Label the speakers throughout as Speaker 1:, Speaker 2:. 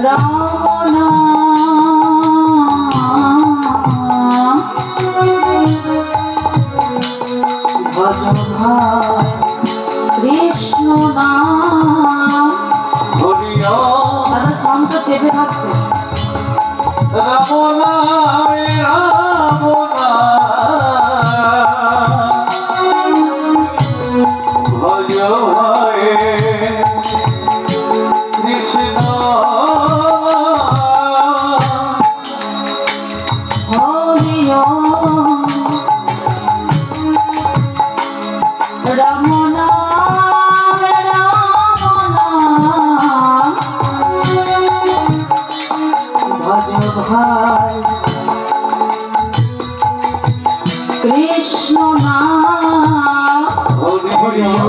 Speaker 1: রাম ভজ ভাই কৃষ্ণ নাম
Speaker 2: হরিয়
Speaker 1: দাদা চামটা চেপে থাকছে
Speaker 2: রাম নামে রাম ভজ ভাই কৃষ্ণ
Speaker 1: হরিয় রাম নাম ভজ ভাই কৃষ্ণ নাম
Speaker 2: হরিয়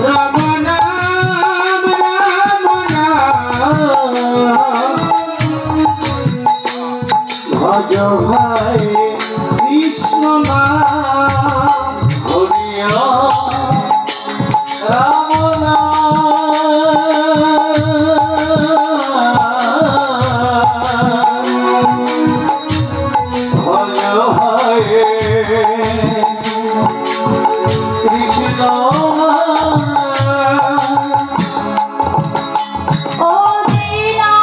Speaker 2: রাম নাম ভজ ভাই কৃষ্ণ নাম হরিয় রাম ভজ ভাই কৃষ্ণ
Speaker 1: ও দীনা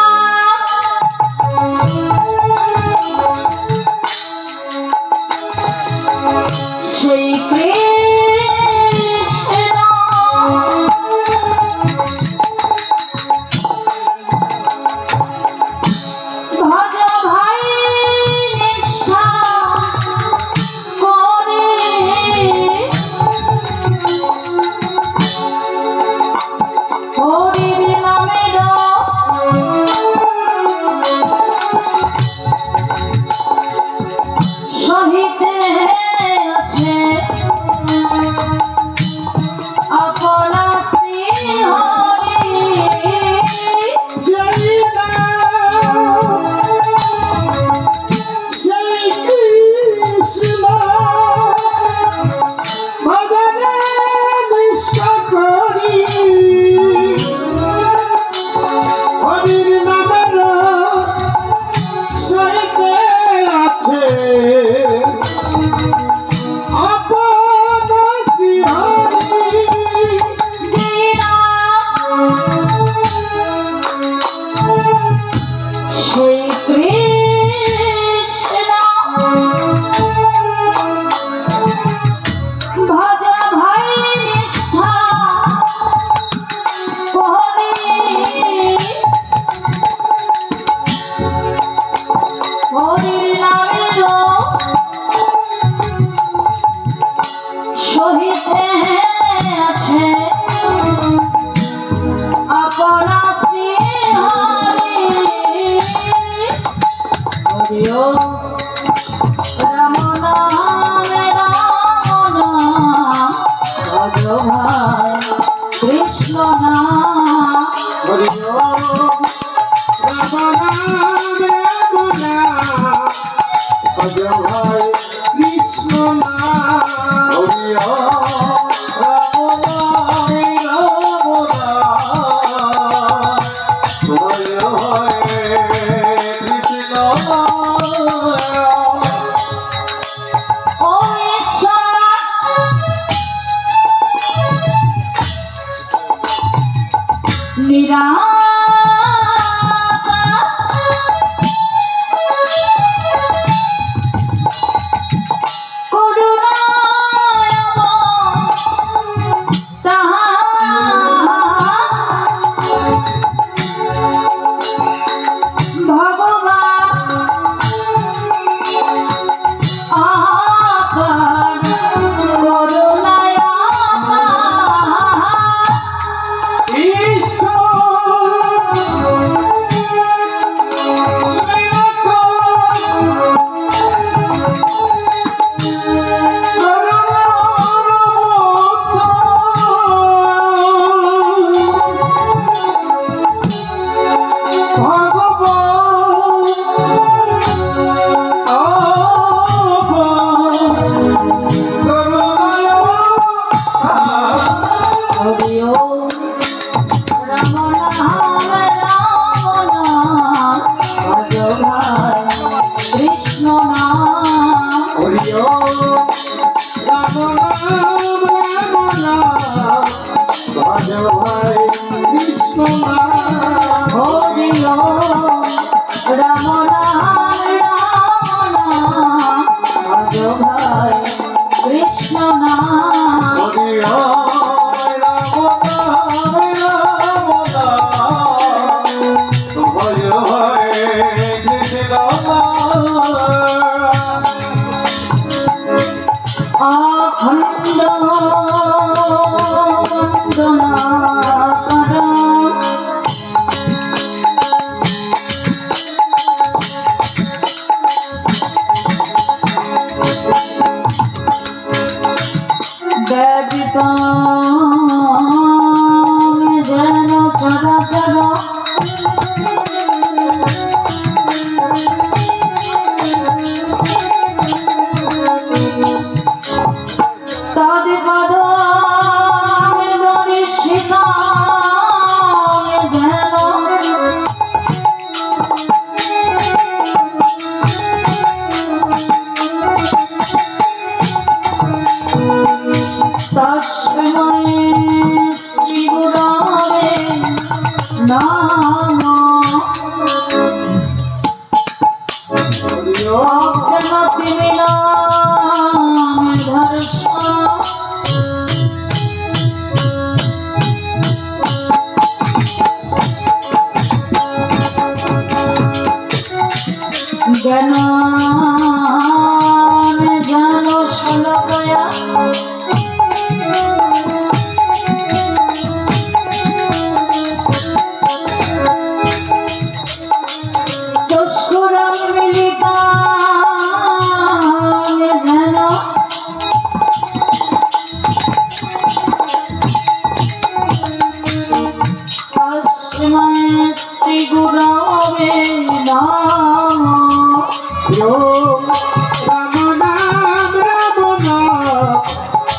Speaker 1: সেই কৃষ্ণ ভজ ভাই নিষ্ঠা করে হরির নামের সহিতে আছে আপনা শ্রী হরি
Speaker 2: জয় রাম জয় কৃষ্ণ ভগবানে নিষ্ঠা করি হরির নামের সহিতে আছে হরিও রাম নাম রাম নাম ভজ ভাই কৃষ্ণ নাম
Speaker 1: হরি রাম নাম ভজ ভাই কৃষ্ণ নাম
Speaker 2: হরিও রাম নাম রাম নাম ভজ ভাই কৃষ্ণ নাম
Speaker 1: অখণ্ড বন্দনা কর ব্যতীত যেন চরাচর তৎপদ দর্শিতা যেন তস্মৈ শ্রী গুরবে নমঃ
Speaker 2: হরিও
Speaker 1: ধর্ষ জ্ঞান জ্ঞান শলকয়া চক্ষুরং মিলিতা জ্ঞান তস্মৈ শ্রী গুরবে নমঃ
Speaker 2: হরিও রাম নাম রাম নাম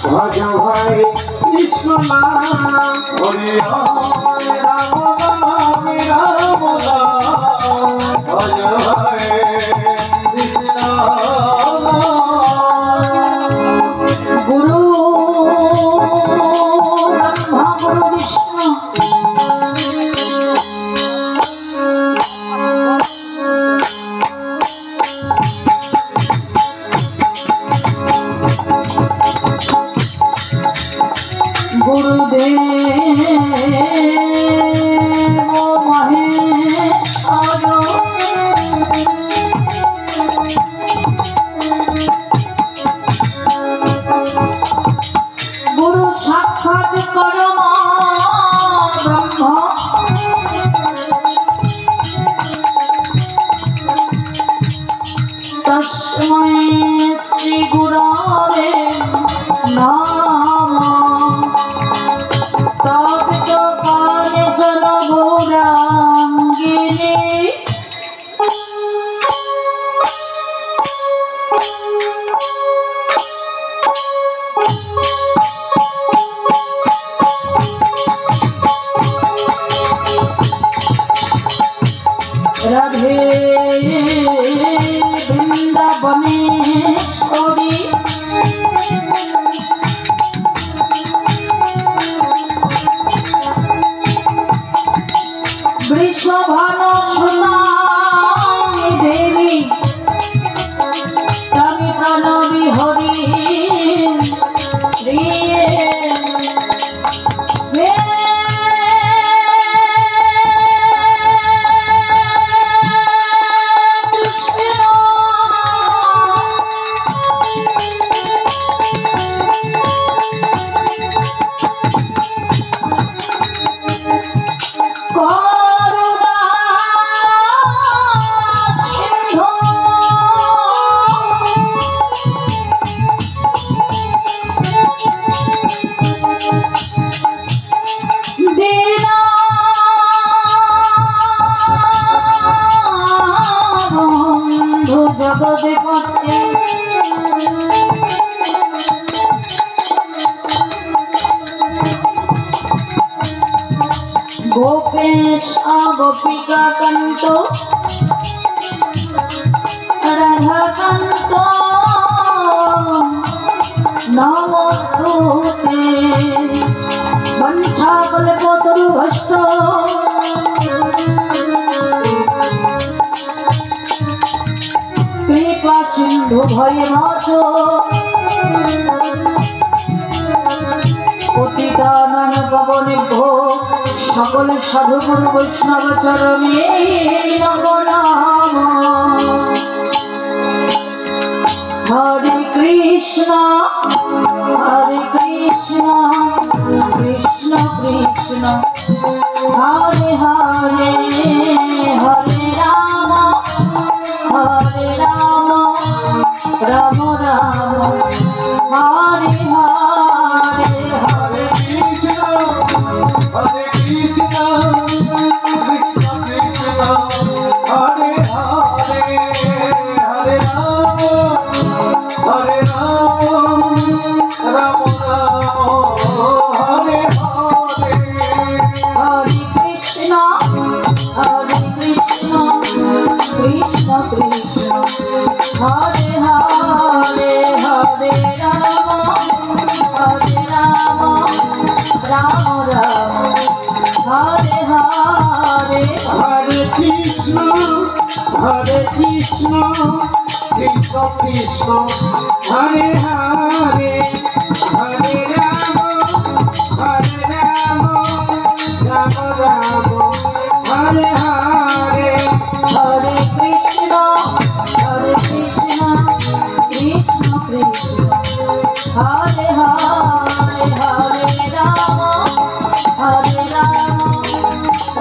Speaker 2: ভজ ভাই কৃষ্ণ নাম হরিও রাম নাম রাম নাম ভজ ভাই কৃষ্ণ নাম
Speaker 1: গুরু ব্রহ্মা গুরু বিষ্ণু গুরুদেব মহেশ্বর গুরু সাক্ষাৎ পরম ব্রহ্ম তস্মৈ শ্রী গুরবে নমঃ তপ্ত কাঞ্চন গৌরাঙ্গিনী রাধে বৃন্দাবনেশ্বরী বৃষভান সুতানি দেবী রানী প্রণবী হরি প্রিয়ে জগৎপতি গোপেশ গোপিকা কান্ত রাধাকান্ত ভয়ে মত পতিতানাং পবনেভ্যো সকল সাধু গুরু বৈষ্ণব চরণে নমো নমঃ। হরে কৃষ্ণ কৃষ্ণ কৃষ্ণ হরে হরে হরে রাম রাম রাম হরে হরে হরে
Speaker 2: কৃষ্ণ কৃষ্ণ কৃষ্ণ হরে হরে হরে রাম রাম হরে হরে।
Speaker 1: হরে কৃষ্ণ কৃষ্ণ কৃষ্ণ হরে হরে হরে রাম রাম রাম হরে হরে।
Speaker 2: হরে কৃষ্ণ কৃষ্ণ কৃষ্ণ হরে হরে হরে রাম রাম রাম হরে হরে।
Speaker 1: হরে কৃষ্ণ কৃষ্ণ কৃষ্ণ হরে হরে হরে রাম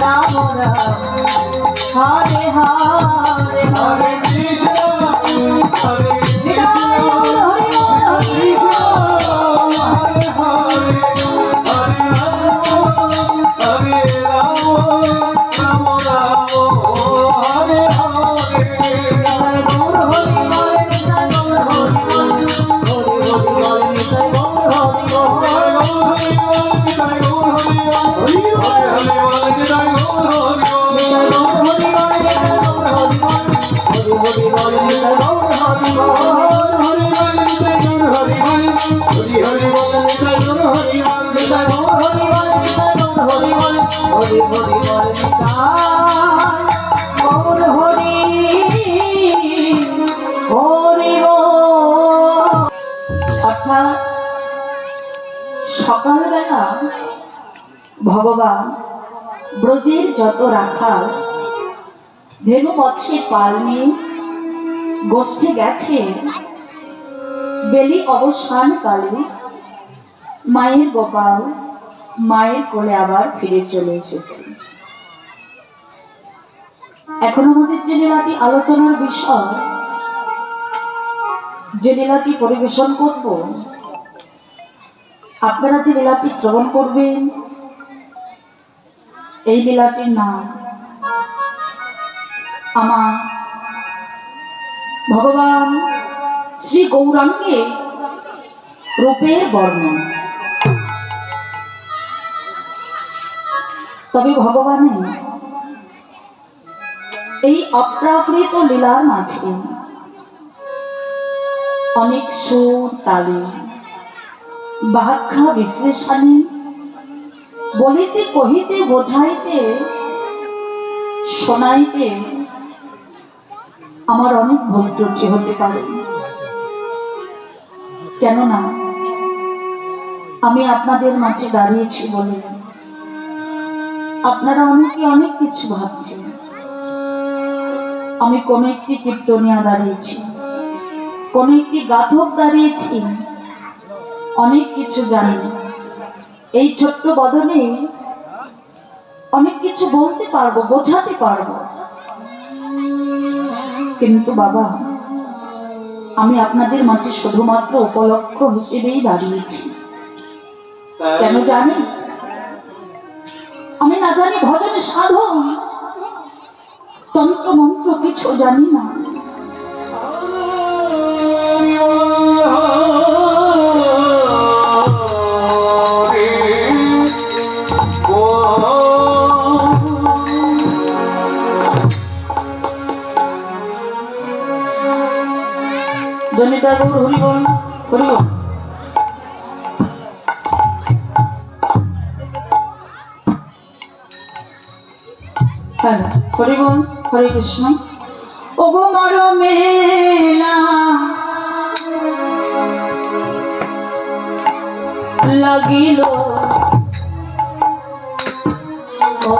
Speaker 1: রাম রাম হরে হরে
Speaker 2: হরে কৃষ্ণ হরে কৃষ্ণ কৃষ্ণ হরে হরে হরে রাম রাম হরে হরে।
Speaker 1: অর্থাৎ সকালবেলা ভগবান ব্রজের যত রাখাল ধেনু মৎস্যের পাল নিয়ে গোষ্ঠী গেছে বেলি অবসানকালে মায়ের গোপাল মায়ের কোলে আবার ফিরে চলে এসেছে। এখন আমাদের যে লীলাটি আলোচনার বিষয়, যে লীলাটি পরিবেশন করব, আপনারা যে লীলাটি শ্রবণ করবেন, এই লীলাটির নাম আমার ভগবান শ্রী গৌরাঙ্গের রূপের বর্ণন। তবে ভগবানের এই অপ্রাকৃত লীলার মাঝে অনেক সুর তালে ব্যাখ্যা বিশ্লেষণে বলিতে কহিতে বোঝাইতে শোনাইতে আমার অনেক ভুল ত্রুটি হতে পারে। কেননা আমি আপনাদের মাঝে দাঁড়িয়েছি বলে আপনারা অনেকে অনেক কিছু ভাবছেন। আমি কোন একটি কীর্তনিয়া দাঁড়িয়েছি, কোন একটি গাধক দাঁড়িয়েছি, অনেক কিছু জানি। এই ছোট্ট বদনে অনেক কিছু বলতে পারবো, বোঝাতে পারবো, কিন্তু বাবা আমি আপনাদের মাঝে শুধুমাত্র উপলক্ষ হিসেবেই দাঁড়িয়েছি। কেন জানেন? আমি না জানি ভজন সাধন, তন্ত্র মন্ত্র কিছু জানি না। জনিতা গৌর হরি বল, হরি বল। হ্যাঁ, হরি বল, হরে কৃষ্ণ। ওগো মর মেলা লাগিল ও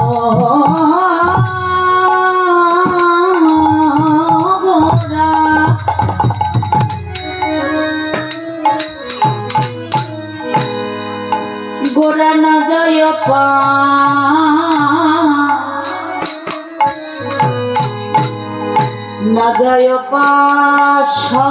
Speaker 1: গোরা গোরা না যায় পা না যায় পাশরা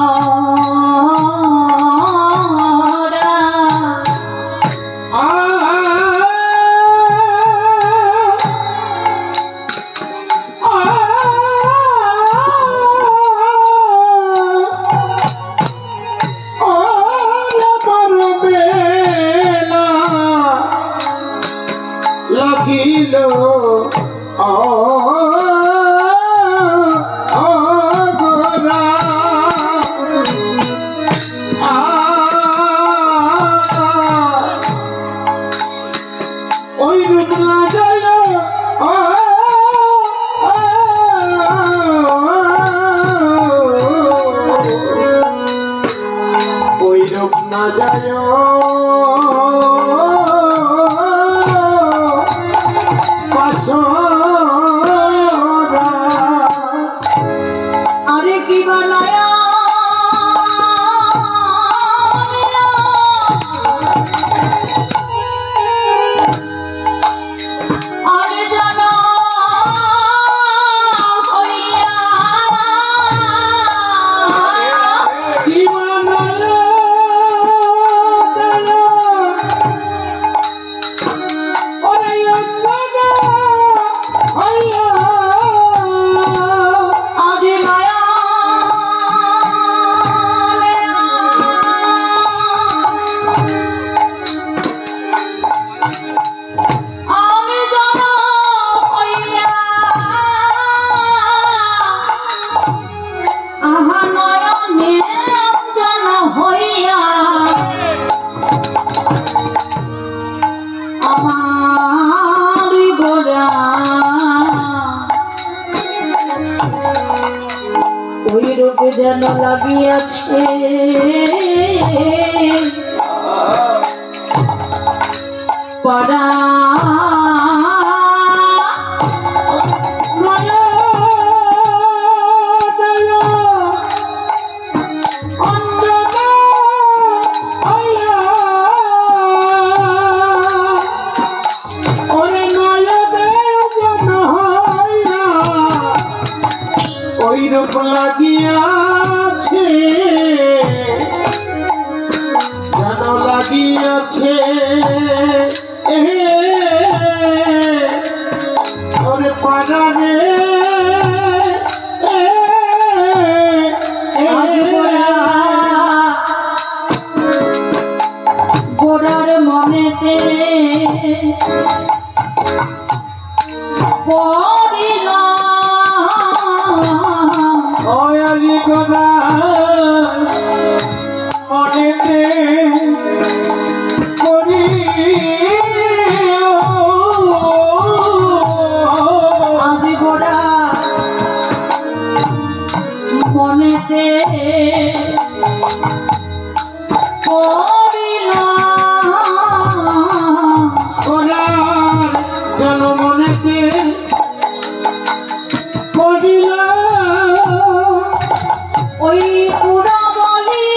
Speaker 2: লাগিল গোরা ওই রূপ না যায় ওই রূপ না যায়
Speaker 1: আরে কি বানায়া আরে জানা হইয়া
Speaker 2: কি বানায়া ওরে জানা হইয়া
Speaker 1: আরে মায়া আমি জানা হইয়া আহা নয়নে জানা হইয়া আমার গোরা ওই রূপে যেন লাগিয়াছে পাড়া
Speaker 2: মায়া দয়া অঞ্জনা হইয়া ওরে নয়া বেজন হইয়া ওই রূপ লাগিয়াছে যেন লাগিয়াছে ওরে পাড়ারে
Speaker 1: আজ গোরার মনেতে পড়িলাম
Speaker 2: ওয়ালি গোরা মনেতে করি
Speaker 1: আজ গোরা মনেতে পড়িলাম
Speaker 2: ওরার যেন মনেতে করিলা
Speaker 1: ওই পুরা বলি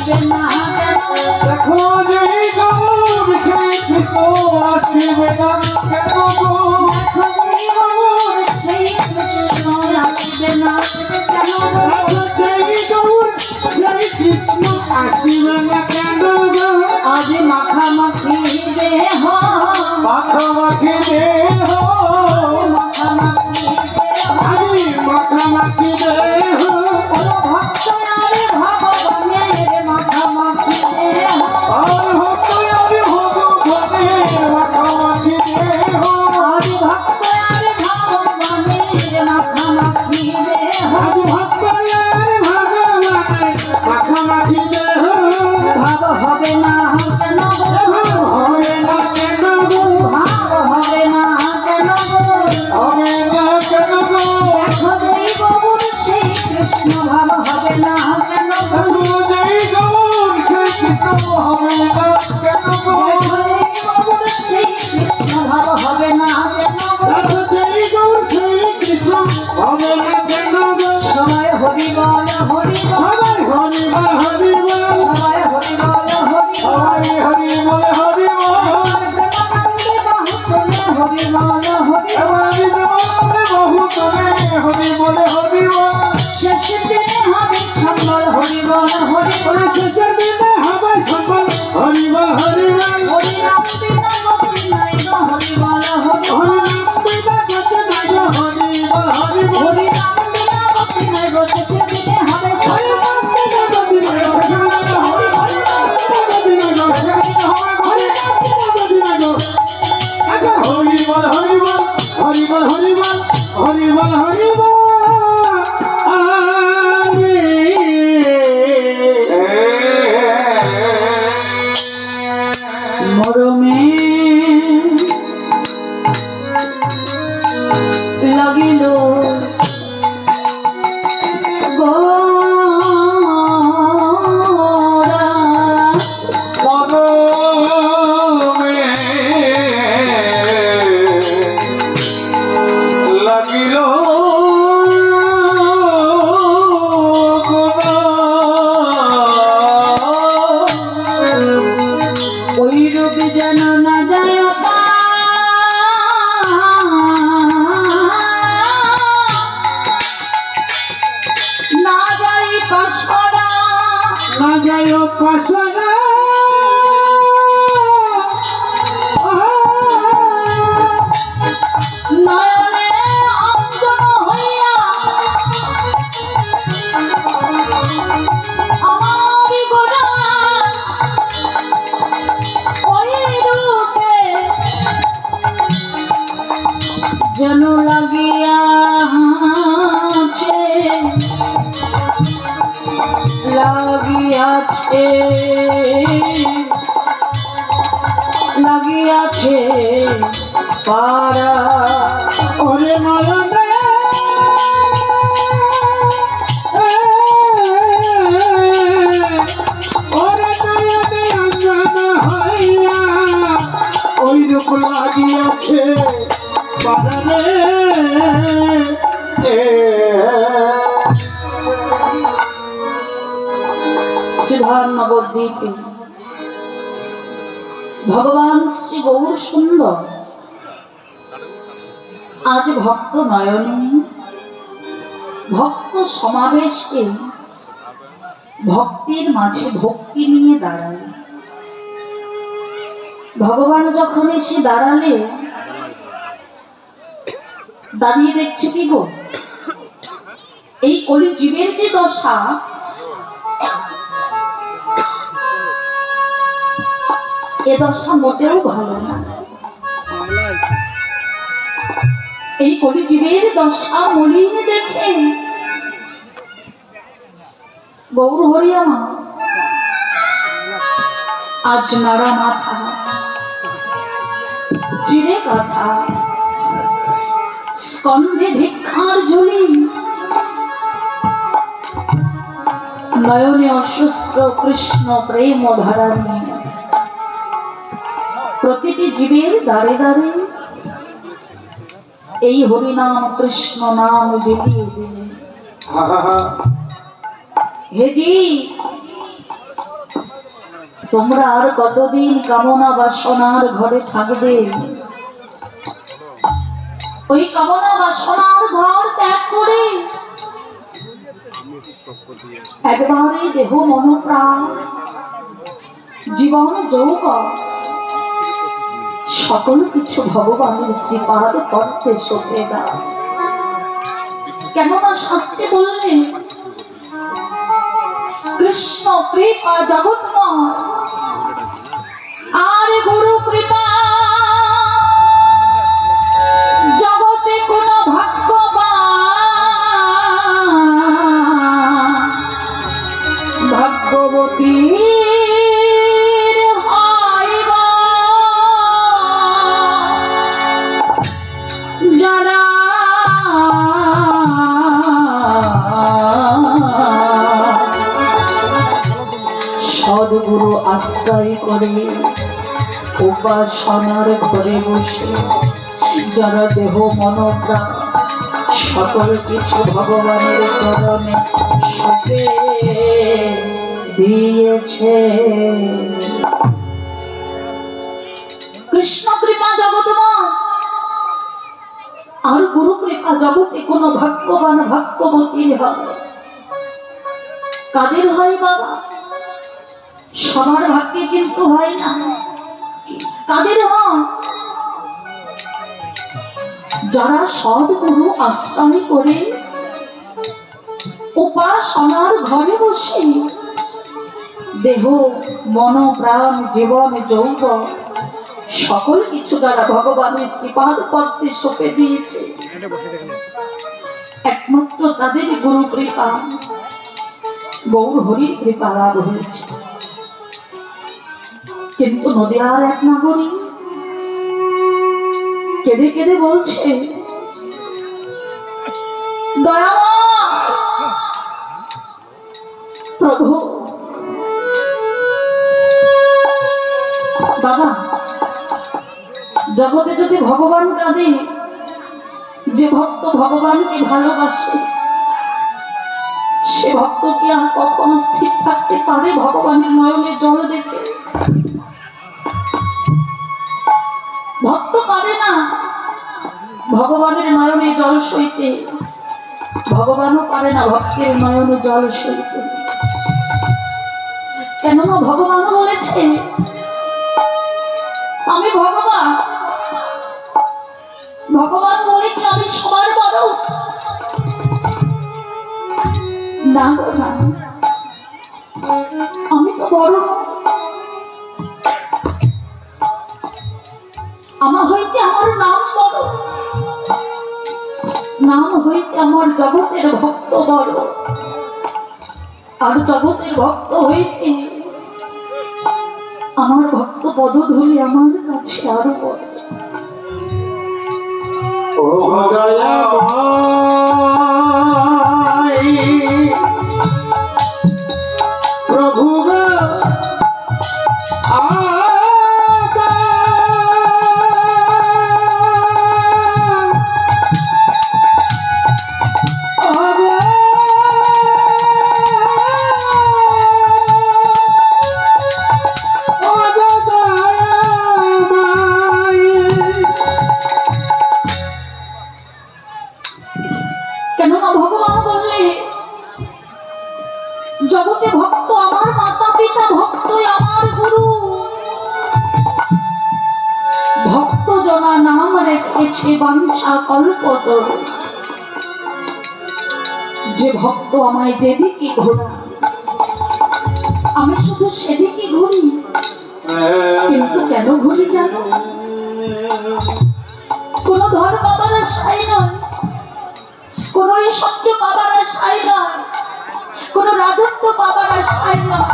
Speaker 1: আসবে না কেন
Speaker 2: দেখো যে গৌর সেই কৃষ্ণ আসবে না কেন গো
Speaker 1: দেখো যে গৌর সেই কৃষ্ণ আসবে না কেন
Speaker 2: দেখো যে গৌর সেই কৃষ্ণ আসবে না কেন গো
Speaker 1: আজ মাখামাখি দেহ
Speaker 2: মাখামাখি দেহ
Speaker 1: মাখামাখি দেহ
Speaker 2: আজি মাখামাখি দেহ
Speaker 1: ভক্ত আরে ভগবানের মাখামাখি দেহ
Speaker 2: আর ভক্ত আমি ভগবানে মাখামাখি দেহ
Speaker 1: আরে ভক্ত আরে ভগবানের মাখামাখি দেহ
Speaker 2: আজি ভক্ত আর ভগবানে মাখামাখি দেহ
Speaker 1: ভাব হবে না কেন গো
Speaker 2: হবে না কেন গো
Speaker 1: ভাব হবে না কেন গো
Speaker 2: হবে না কেন গো
Speaker 1: দেখো যেই গৌর সেই কৃষ্ণ ভাব হবে না কেন গো
Speaker 2: দেখো যেই গৌর সেই কৃষ্ণ হবে না কেন গো
Speaker 1: দেখো যেই গৌর সেই কৃষ্ণ ভাব হবে না কেন গো
Speaker 2: দেখো যেই গৌর সেই কৃষ্ণ হবে না কেন গো
Speaker 1: সবাই হরি বল হরি বল
Speaker 2: সবাই হরি বল হরি বল
Speaker 1: সবাই হরি বল হরি বল
Speaker 2: হরি হরি বল হরি বল
Speaker 1: প্রেমানন্দে বাহু তোলে হরি বল হরি বল
Speaker 2: হরি দেবানে বহু তোলে হরি বলে হরি বল
Speaker 1: শেষ দিনে হবে সম্বল হরি বল হরি বল
Speaker 2: ওরে শেষের দিনে হবে সফল হরি বল হরি বল
Speaker 1: হরি নাম বিনা গতি নাই গো হরি বল হরি বল
Speaker 2: হরি নাম বিনা গতি নাই গো হরি বল হরি বল
Speaker 1: হরি নাম বিনা গতি নাই গো শেষ দিনে হবে
Speaker 2: হরি
Speaker 1: সম্বল
Speaker 2: নাম বিনা গতি নাই গো হরি বল হরি বল গতি নাই গো হরি নাম বিনা গতি নাই গো আচ্ছা হরি বল হরি বল হরি বল হরি বল হরি বল হরি বল
Speaker 1: মরমে লাগিল গোরা
Speaker 2: মরমে লাগিল
Speaker 1: ওই রূপ যেন না যায় না যাই পাছড়া
Speaker 2: না যায় পাশনা
Speaker 1: নয়নে অঞ্জন হইয়া আমার গোড়া ওই রূপে যেন লাগিয়াছে লাগিয়াছে পারা
Speaker 2: ওরে নয়নে ওরে নয়নে অঞ্জন হইয়া ওই রূপ লাগিয়াছে বারে
Speaker 1: সিদ্ধার নবদ্বীপে ভগবান শ্রী গৌর সুন্দর আজ ভক্ত নয়নে ভক্ত সমাবেশকে ভক্তির মাঝে ভক্তি নিয়ে দাঁড়ায়। ভগবান যখন এসে দাঁড়ালে দাঁড়িয়ে দেখছে কি গো, এই কলি জীবের যে দশা, এ দশা মোটেও ভালো না। এই কলি জীবের দশা মলিন দেখে গৌর হরিয়ামা আজ নাড়া মাথা চিরে কথা স্কন্ধে ভিক্ষার ঝুলি, নয়নে অসহস্র কৃষ্ণ প্রেম ধারা নিয়ে প্রতিটি জীবের দাঁড়ে দাঁড়ে এই হরিনাম কৃষ্ণ নাম বিলিয়ে দিলে। হে জি, তোমরা আর কতদিন কামনা বাসনার ঘরে থাকবে? ওই কামনা বাসনার ঘর ত্যাগ করে একবারে দেহ মন প্রাণ জীবন যৌবন সকল কিছু ভগবানের শ্রীপাদ পড়তে সঁপে দাও। কেননা শাস্ত্রে বললেন কৃষ্ণ কৃপা জগৎময় আর গুরু কৃপা জগতে কোন ভাগ্যবান ভাগ্যবতী যারা সদ্গুরু আশ্রয় করে উপাসনার ঘরে বসে যারা দেহ মন প্রাণ সকল কিছু ভগবানের চরণে সঁপে দিয়েছে। কৃষ্ণ কৃপা জগৎময় আর গুরু কৃপা জগতে কোন ভাগ্যবান ভাগ্যবতীর হয়। কাদের হয় বাবা? সবার ভাগ্যে কিন্তু হয় না। কাদের হয়? যারা সদ্গুরু আশ্রয় করে উপাসনার ঘরে বসে দেহ মন প্রাণ জীবন যৌবন সকল কিছু যারা ভগবানের শ্রীপাদ পদ্মে সঁপে দিয়েছে, একমাত্র তাদের গুরু কৃপা গৌর হরির কৃপা লাভ হয়েছে। কিন্তু নদিয়ার এক নাগরিক কেঁদে কেঁদে বলছে, দয়াময় প্রভু, বাবা জগতে যদি ভগবান কাঁদে, যে ভক্ত ভগবানকে ভালোবাসে সে ভক্ত কি আর কখনো স্থির থাকতে পারে ভগবানের নয়নে জল দেখে? ভক্ত পারে না ভগবানের নয়নে জল সইতে, ভগবানও পারে না ভক্তের নয়নে জল সইতে। কেননা ভগবানও বলেছে আমি ভগবান। ভগবান বলে কি আমি সবার বড়? না গো না, আমি তো বড়। আমার হইতে আমার নাম বড়, নাম হইতে আমার জগতের ভক্ত বড়, আর জগতের ভক্ত হইতে আমার ভক্ত পদধূলি আমার কাছে আরো বড়।
Speaker 2: ও প্রভু
Speaker 1: কেননা ভগবান বললে জগতে ভক্ত আমার মাতা পিতা, ভক্তই আমার গুরু। ভক্ত জনা নাম রেখেছে বাঞ্ছা কল্পতরু। যে ভক্ত আমায় যেদিকে ঘোরা আমি শুধু সেদিকে ঘুরি। কিন্তু কেন ঘুরি জানো? কোন ধর বাবার আশাই নয়, কোন সত্য বাবার আশাই নয়, কোন রাজত্ব বাবার আশাই নয়,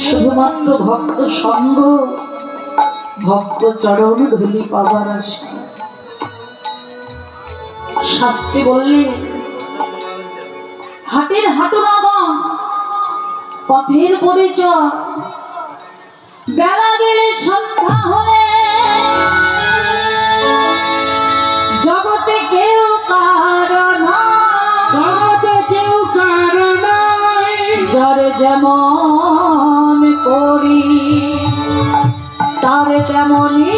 Speaker 1: শুধুমাত্র ভক্ত সঙ্গ, ভক্ত চরণ ধুলি পাবার আশা। শাস্ত্রে বললে হাটের হাটুরাগণ পথের পরিচয়, বেলা গেলে সন্ধ্যা হলে জগতে কেউ কারণ, জগতে কেউ কারণ, যার যেমন করি তার তেমনই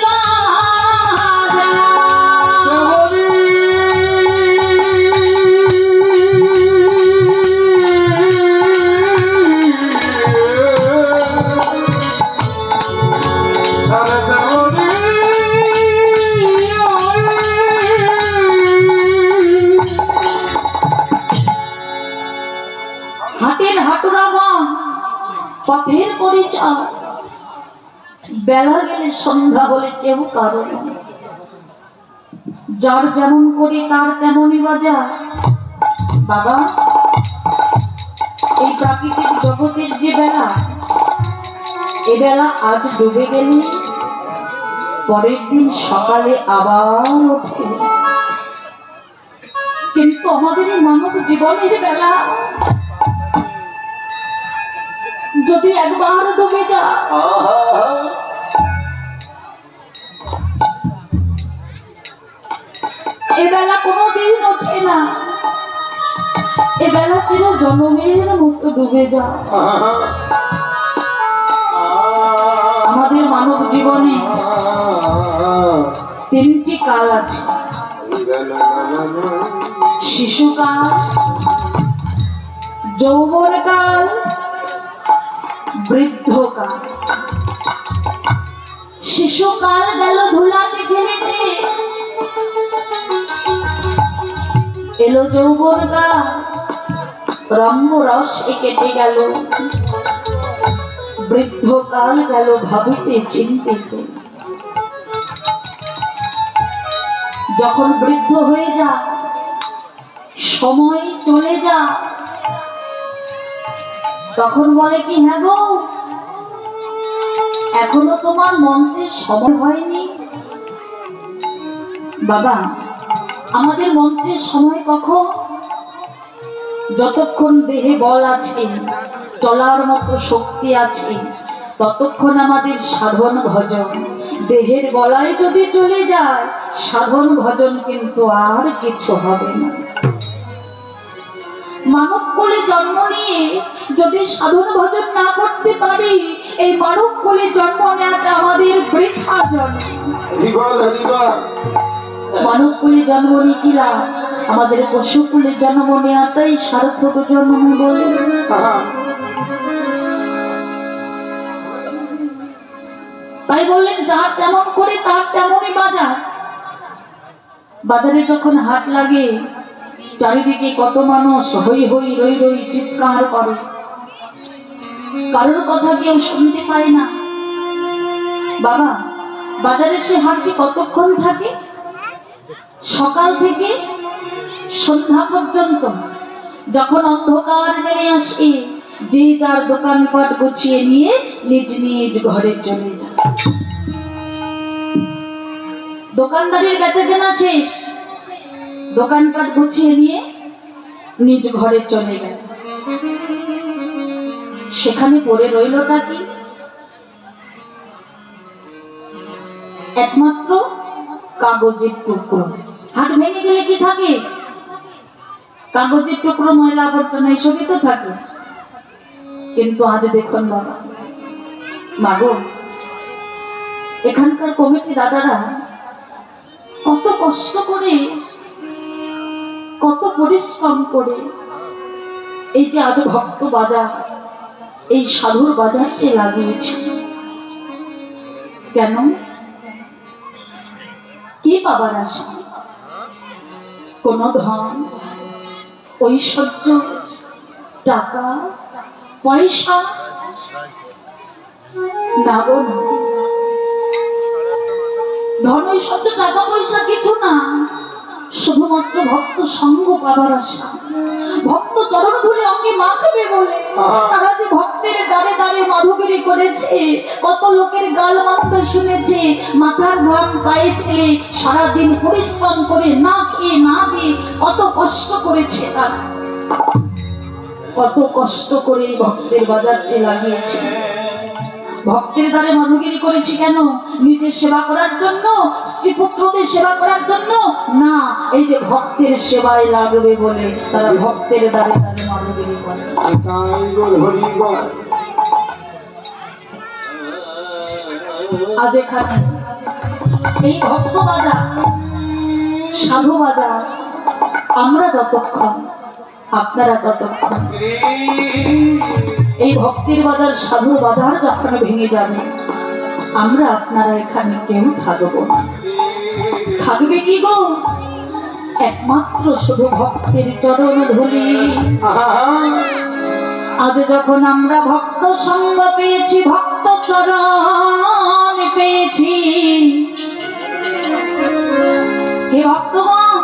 Speaker 1: রাজা। হাটের হাটুরাগণ পথের পরিচয়, বেলা গেলে সন্ধ্যা বলে কেউ কারো নয়। যার যেমন করে তার তেমনই বাজার। বাবা, এই প্রাকৃতিক জগতের যে বেলা, এ বেলা আজ ডুবে গেলে পরের দিন সকালে আবার ওঠে। কিন্তু আমাদের এই মানব জীবনের বেলা যদি একবার ডুবে যায়, এবেলা কোনোদিন ওঠে না। এবেলা চির জনমের মতো ডুবে যায়। আমাদের মানব জীবনে তিনটি কাল আছে: শিশুকাল, যৌবনকাল, বৃদ্ধকাল। শিশুকাল গেল ধুলাতে খেলিতে, এলো যৌবনকাল, রঙ্গরসে কেটে গেল। বৃদ্ধকাল গেল ভাবিতে চিন্তিতে। যখন বৃদ্ধ হয়ে যা, সময় চলে যা, তখন বলে কি, হ্যাঁ গো, এখনো তোমার মন্ত্রের সময় হয়নি। বাবা, আমাদের মন্ত্রের সময় কখন? যতক্ষণ দেহে বল আছে, চলার মতো শক্তি আছে, ততক্ষণ আমাদের সাধন ভজন। দেহের বলায় যদি চলে যায়, সাধন ভজন কিন্তু আর কিছু হবে না। মানব কোলে জন্ম নিয়ে যদি সাধন ভজন না করতে পারি, এই মানব কোলে জন্ম নেওয়াটা আমাদের বৃথা জন্ম। মানব কোলে জন্ম নিয়ে কি লাভ? আমাদের পশু কোলে জন্ম নেওয়াটাই সার্থক জন্ম বলে। তাই বললেন, যার যেমন করে তার তেমনই বাজার। বাজারে যখন হাট লাগে, চারিদিকে কত মানুষ হই হই রই রই চিৎকার করে, কারোর কথা কেউ শুনতে পায় না। বাবা, বাজারে সে হাটটি কতক্ষণ থাকে? সকাল থেকে সন্ধ্যা পর্যন্ত। যখন অন্ধকার নেমে আসে, যে যার দোকানপাট গুছিয়ে নিয়ে নিজ নিজ ঘরে চলে যায়। দোকানদারের বেচাকেনা শেষ, দোকানপাট গুছিয়ে নিয়ে নিজ ঘরে চলে গেল। সেখানে পড়ে রইলটা কি? একমাত্র কাগজের টুকরো। হাট ভেঙে গেলে কি থাকে? কাগজের টুকরো, ময়লা আবর্জনা এইসবই তো থাকে। কিন্তু আজ দেখুন বাবা, মাগো, এখানকার কমিটি দাদারা কত কষ্ট করে, কত পরিশ্রম করে এই যে আজ ভক্ত বাজার, এই সাধুর বাজারকে লাগিয়েছে। কেন? কি পাবার আশা? কোন ধন, ঐশ্বর্য, টাকা পয়সা? না গো, ধন ঐশ্বর্য টাকা পয়সা কিছু না, শুধুমাত্র ভক্ত সঙ্গ পাবার আশা। ভক্ত চরণ ধরে অঙ্গে মাখবে বলে তারা যে ভক্তের দ্বারে দ্বারে মাধুগিরি করেছে, কত লোকের গাল মাথা শুনেছে, মাথার ঘাম পায়ে ফেলে সারাদিন পরিশ্রম করে না খেয়ে না দিয়ে কত কষ্ট করেছে তারা। কত কষ্ট করে ভক্তের বাজারটি লাগিয়েছে। ভক্তের দ্বারে মাধুগিরি করেছি কেন? নিজের সেবা করার জন্য, স্ত্রী পুত্রদের সেবা করার জন্য না, এই যে ভক্তের সেবায় লাগবে বলে তারা ভক্তের দ্বারে দ্বারে মাধুগিরি হরি বল।
Speaker 2: তাই বল হরি বল।
Speaker 1: আজ এখানে এই ভক্ত বাজার সাধু বাজার আমরা যতক্ষণ আপনারা ততক্ষণ এই ভক্তির বাজার সাধুর বাজার যখন ভেঙে যাবে আমরা আপনারা এখানে কেউ থাকবো না। থাকবে কি গো? একমাত্র শুধু ভক্তের চরণ ধুলি। আজ যখন আমরা ভক্ত সঙ্গ পেয়েছি, ভক্ত চরণ পেয়েছি, হে ভক্তগণ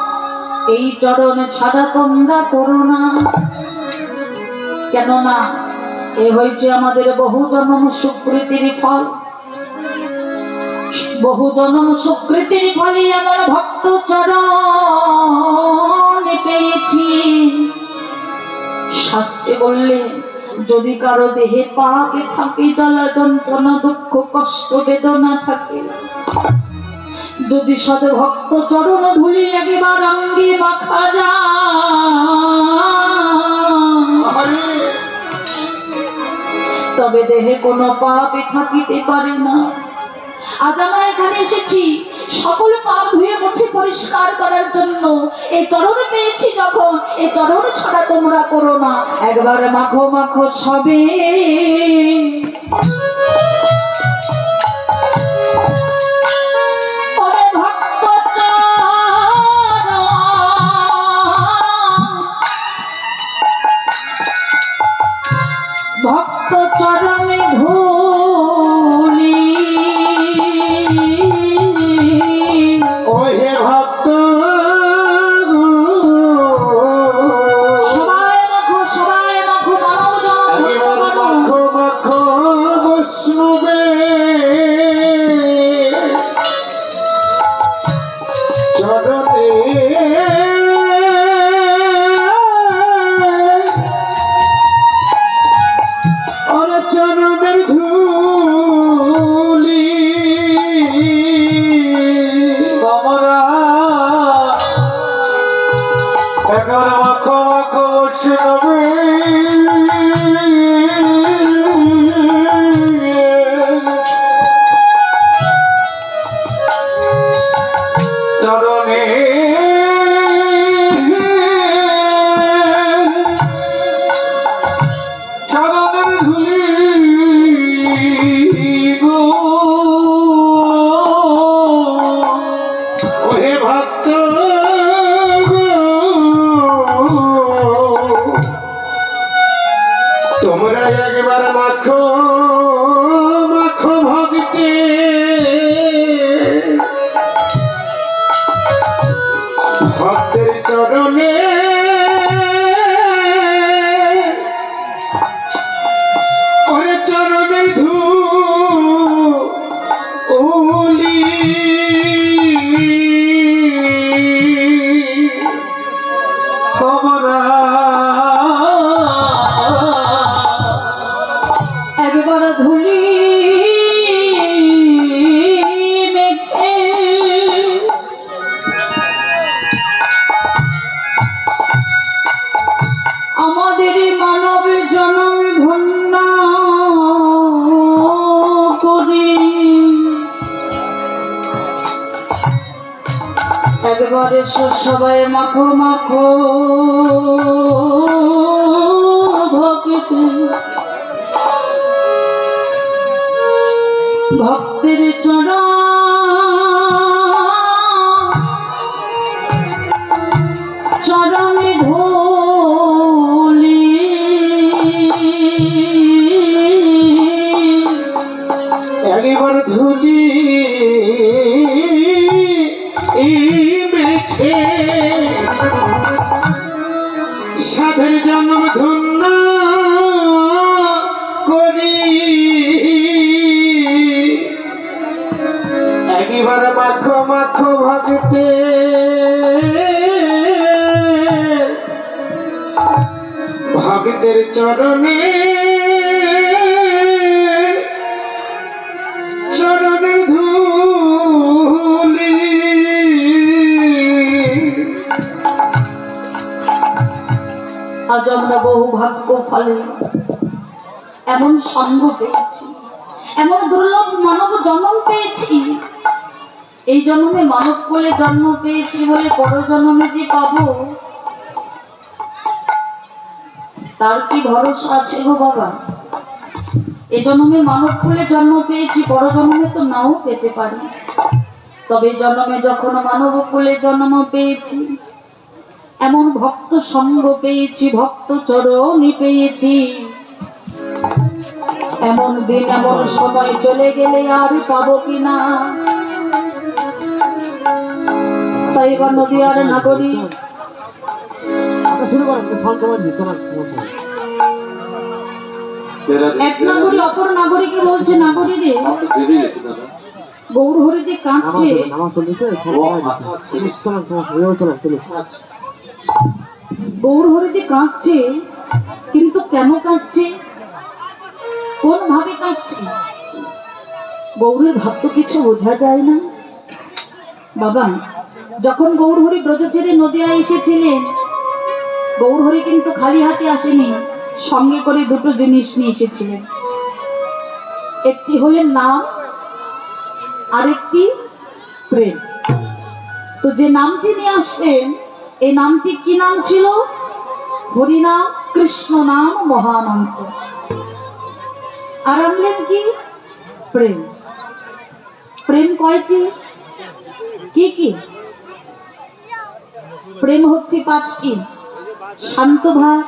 Speaker 1: এই চরণ ছাড়া তোমরা করো না। কেননা এ হয়েছে আমাদের বহু জন্ম সুকৃতির ফল। বহু জন্ম সুকৃতির ফলে আমার ভক্ত চরণ পেয়েছি। শাস্ত্রে বললে যদি কারো দেহে পাপে থাকে, জ্বালা যন্ত্রণা দুঃখ কষ্ট বেদনা থাকে, যদি সদ ভক্ত চরণ ধুলি একবার অঙ্গে মাখা যায়, তবে দেহে কোনো পাপে থাকিতে পারে না। আজ আমরা এখানে এসেছি সকল পাপ ধুয়ে মুছে পরিষ্কার করার জন্য। এই চরণ পেয়েছি যখন, এই চরণ ছাড়া তোমরা করো না। একবারে মাখো মাখো সবে ভক্ত চরণে ধুলি।
Speaker 2: ওহে ভক্ত
Speaker 1: সবাই মাখো সবাই মাখো
Speaker 2: মাখো মাখো বৈষ্ণবে চরণে চরণের ধুলি তোমরা একবার মাখো মাখো বৈষ্ণবে চরণে চরণের ধুলি গো। ওহে ভক্ত তোমরা একবার মাখো মাখো ভক্তে ভক্তের চরণে ওরে চরণের ধুলি তোমরা
Speaker 1: একবার ধুলি মেখে আমাদের মানব জনম ধন্য করি। একবারে সবাই মাখো মাখো ভক্তি ভক্তের চরণ চরণে ধুলি।
Speaker 2: একবার ধুলি মেখে সাধের জন্ম ধন্য করি। একবার মাখো মাখো ভক্তে ভক্তের চরণে চরণের ধুলি।
Speaker 1: আজ আজ আমরা বহু ভাগ্য ফলে এমন সঙ্গ পেয়েছি, এমন দুর্লভ মানব জন্ম পেয়েছি। এই জন্মে মানব বলে জন্ম পেয়েছি বলে পর জন্মে যে পাবো তার কি ভরসা আছে গো বাবা? এই জন্মে মানব বলে জন্ম পেয়েছি, পর জন্মে তো নাও পেতে পারি। তবে জন্মে যখন মানব বলে জন্ম পেয়েছি, এমন ভক্ত সঙ্গ পেয়েছি, ভক্ত চরণই পেয়েছি। এমন দিন এমন সময় চলে গেলে আর পাবো কিনা। তাই বা নদীয়ার নাগরিক এক নাগরিক অপর নাগরিকে বলছে, নাগরী রে গৌর হরি যে কাঁদছে, গৌর হরি যে কাঁদছে, কিন্তু কেন কাঁদছে, কোন ভাবে কাঁদছে? গৌরের ভাব তো কিছু বোঝা যায় না বাবা। যখন গৌর হরি ব্রজ ছেড়ে নদিয়ায় এসেছিলেন, গৌর হরি কিন্তু খালি হাতে আসেনি, সঙ্গে করে দুটো জিনিস নিয়ে এসেছিলেন। একটি হলেন নাম, আরেকটি প্রেম। তো যে নামটি নিয়ে আসলেন, এই নামটি কি নাম ছিল? হরিনাম, কৃষ্ণ নাম মহামন্ত্র। আর আনলেন কি? প্রেম। প্রেম কয়টি? কি কি? প্রেম হচ্ছে পাঁচটি: শান্ত ভাব,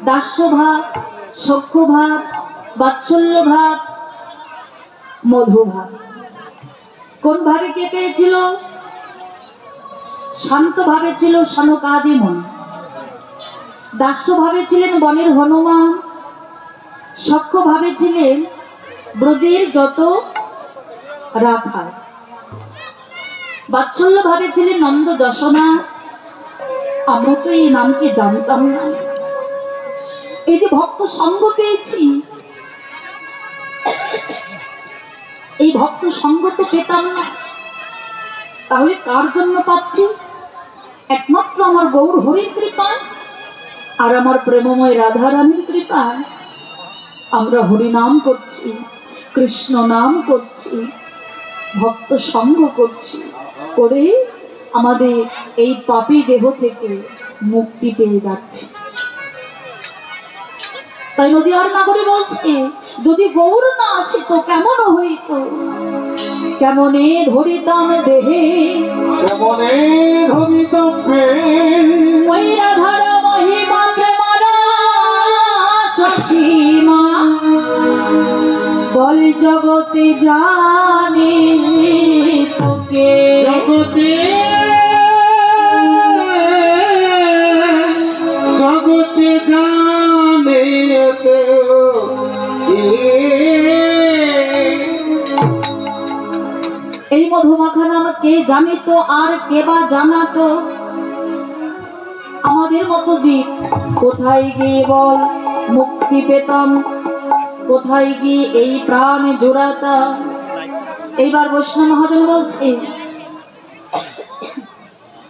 Speaker 1: দাস্য ভাব, সখ্য ভাব, বাৎসল্য ভাব, মধু ভাব। কোন ভাবে কে পেয়েছিল? শান্ত ভাবে ছিল সনকাদি মুনি, দাস্য ভাবে ছিলেন বনের হনুমান, সখ্য ভাবে ছিলেন ব্রজের যত রাখাল, বাৎসল্য ভাবে ছিলেন নন্দ যশোদা। আমরা তো এই নামকে জানতাম না। এই যে ভক্ত সঙ্গ পেয়েছি, এই ভক্ত সঙ্গ তো পেতাম না। তাহলে কার জন্য পাচ্ছি? একমাত্র আমার গৌর হরির কৃপায় আর আমার প্রেমময় রাধারানীর কৃপায়। আমরা হরি নাম করছি, কৃষ্ণ নাম করছি, ভক্ত সঙ্গ করছি, করে আমাদের এই পাপী দেহ থেকে মুক্তি পেয়ে যাচ্ছে। তাই নদীয়ার নাগরী বলছে, যদি গৌর না আসিত কেমন হইত, কেমনে ধরিতাম দেহে,
Speaker 2: কেমনে ধরিতাম
Speaker 1: ওই রাধার মহিমা প্রেমারা সসীমা, বল জগতে জানে তোকে,
Speaker 2: জগতে জগতে জানে তো
Speaker 1: এই মধুমাখা নাম কে জানিত আর কে বা জানাতো? আমাদের মতো জীব কোথায় গিয়ে বল মুক্তি পেতাম, কোথায় গিয়ে এই প্রাণ জোড়াতাম? এইবার বৈষ্ণব মহাজন বলছে,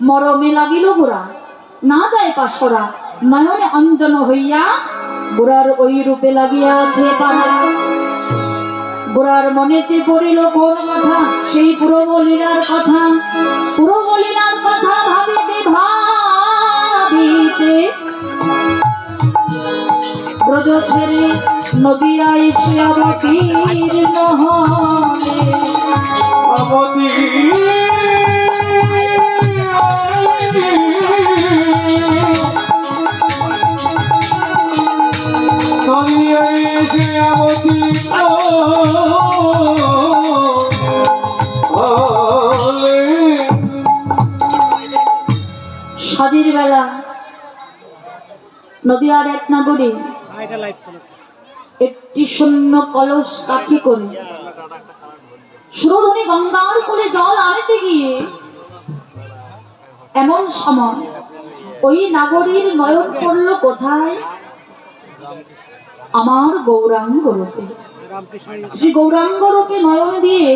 Speaker 1: মরমে লাগিল গোড়া, না যায় পাশরা, নয়নে অঞ্জন হইয়া গোড়ার ওই রূপে লাগিয়া আছে পাড়া। গোড়ার মনেতে পড়িল কোন কথা, সেই পুরবলীলার কথা, পুরবলীলার কথা ভাবিতে ভাবিতে ব্রজ ছেড়ে নদিয়ায় সে অবতীর্ণ হলে। সাজির বেলা নদিয়ার এক নাগরী একটি শূন্য কলস কাঠি করে সুরধনী গঙ্গার কোলে জল আনতে গিয়ে এমন সময় ওই নাগরীর নয়ন পড়ল কোথায়? আমার গৌরাঙ্গ রূপে। শ্রী গৌরাঙ্গ রূপে নয়ন দিয়ে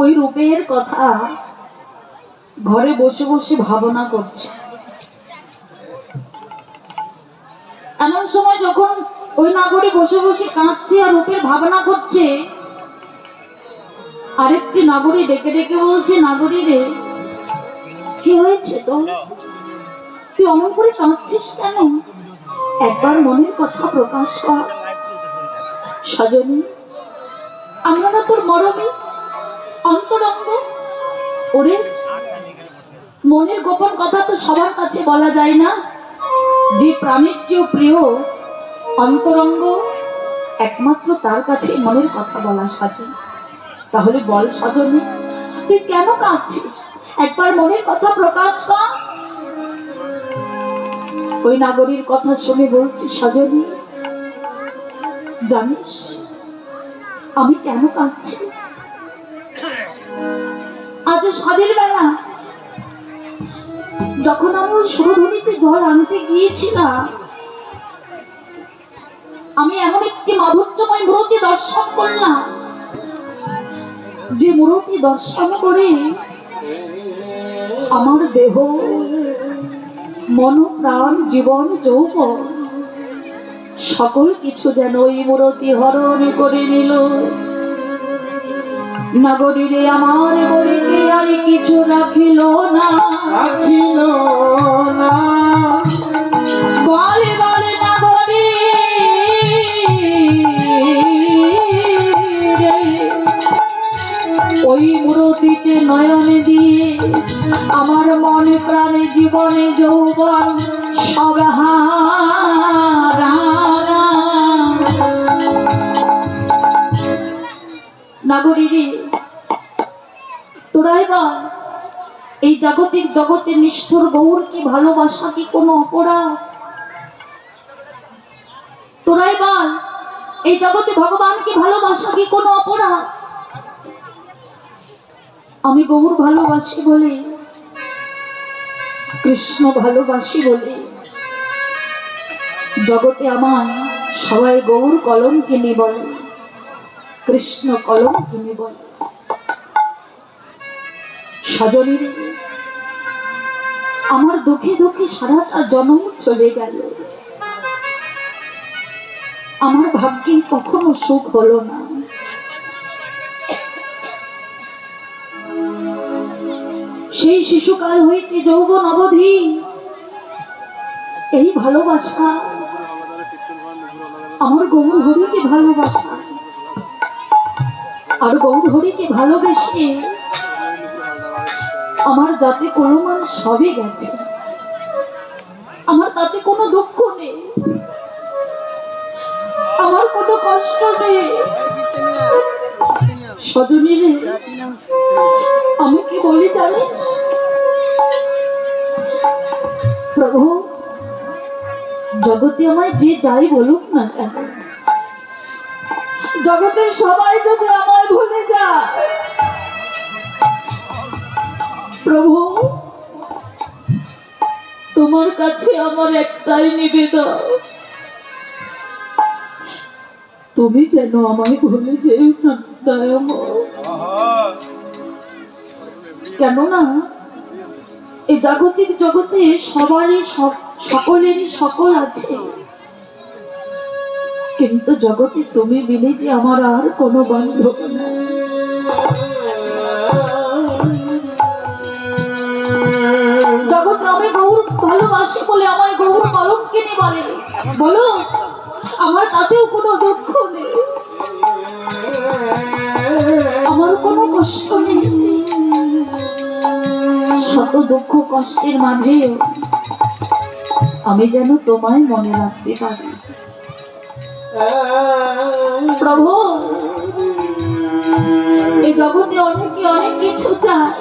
Speaker 1: ওই রূপের কথা ঘরে বসে বসে ভাবনা করছে। এমন সময় যখন ওই নাগরী বসে বসে কাঁদছে আর রূপের ভাবনা করছে, আরেকটি নাগরী ডেকে ডেকে বলছে, নাগরী রে, কি হয়েছে তো? তুই অমন করে কাঁদছিস কেন? একবার মনের কথা প্রকাশ কর। সজনী, আমরা না তোর মরমী অন্তরঙ্গ। ওরে, মনের গোপন কথা তো সবার কাছে বলা যায় না। যে প্রাণের চেয়েও প্রিয় অন্তরঙ্গ, একমাত্র তার কাছে মনের কথা বলা সাজে। তাহলে বল সজনী, তুই কেন কাঁদছিস? একবার মনের কথা প্রকাশ কর। ওই নাগরীর কথা শুনে বলছি, সজনী, জানিস আমি কেন কাঁদছি? আজ সাদের বেলা যখন আমি ওই সুরধুনিতে জল আনতে গিয়েছিলাম, আমি এমন একটি মাধুর্যময় মূর্তি দর্শন করলাম, যে মূর্তি দর্শন করে আমার দেহ, মন, প্রাণ, জীবন, যৌবন সকল কিছু যেন ওই মূর্তি হরণ করে নিল। নাগরীরে আমার বলিতে আর কিছু রাখিল না,
Speaker 2: রাখিল না।
Speaker 1: বলে বলে নাগরী রে, ওই মূর্তিতে নয়ন দিয়ে আমার মনে, প্রাণে, জীবনে, যৌবন সব হারা। নাগরী রে, তোরাই বল, এই জাগতিক জগতে নিষ্ঠুর গৌর কি ভালোবাসা কি কোনো অপরাধ? তোরাই বল, এই জগতে ভগবান কি ভালোবাসা কি কোনো অপরাধ? আমি গৌর ভালোবাসি বলে, কৃষ্ণ ভালোবাসি বলে জগতে আমার সবাই গৌর কলঙ্কিনী বলে, কৃষ্ণ কলঙ্কিনী বলে। সজনী রে, আমার দুঃখে দুঃখে সারাটা জন্ম চলে গেল, আমার ভাগ্যে কখনো সুখ হলো না। সেই শিশুকাল হইতে যৌবন অবধি এই ভালোবাসা, আমার গৌর হরিকে ভালোবাসা, আর গৌর হরিকে ভালোবেসে আমার যাতে কোনো মান সবই গেছে, আমার তাতে কোনো দুঃখ নেই, আমার কোনো কষ্ট নেই। সজনী রে, আমি কি বলি জানিস? প্রভু, জগতে আমায় যে যাই বলুক না কেন, জগতের সবাই যদি আমায় ভুলে যায়, প্রভু তোমার কাছে আমার একটাই নিবেদন, তুমি যেন আমায় ভুলে যেও না দয়াময়। কেননা এই জাগতিক জগতে সবারই সকলেরই সকল আছে, কিন্তু জগতে তুমি বিনে যে আমার আর কোনো বান্ধব নাই। জগৎ আমি গৌর ভালোবাসি বলে আমায় গৌর কলঙ্কিনী বলে, বলো আমার তাতেও কোনো দুঃখ নেই, আমার কোনো কষ্ট নেই। শত দুঃখ কষ্টের মাঝে আমি যেন তোমায় মনে রাখতে পারি। প্রভু, এই জগতে অনেকে অনেক কিছু চায়,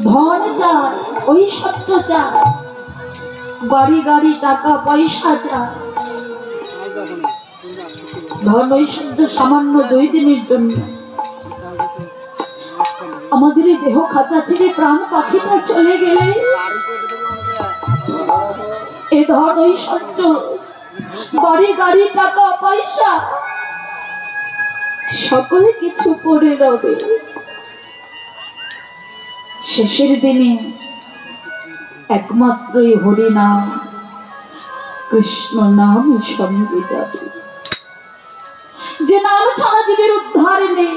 Speaker 1: ধন চায়, ঐশ্বর্য চায়, বাড়ি গাড়ি টাকা পয়সা চায়। ধন ঐশ্বর্য সামান্য 2 দিনের জন্য, আমাদের এই দেহ খাঁচা ছেড়ে প্রাণ পাখিটা চলে গেলে এ ধন ঐশ্বর্য, বাড়ি গাড়ি টাকা পয়সা সকলে কিছু পড়ে রবে। শেষের দিনে একমাত্রই হরিনাম, কৃষ্ণ নাম সঙ্গে যাবে। যে নাম ছাড়া জীবের উদ্ধার নেই,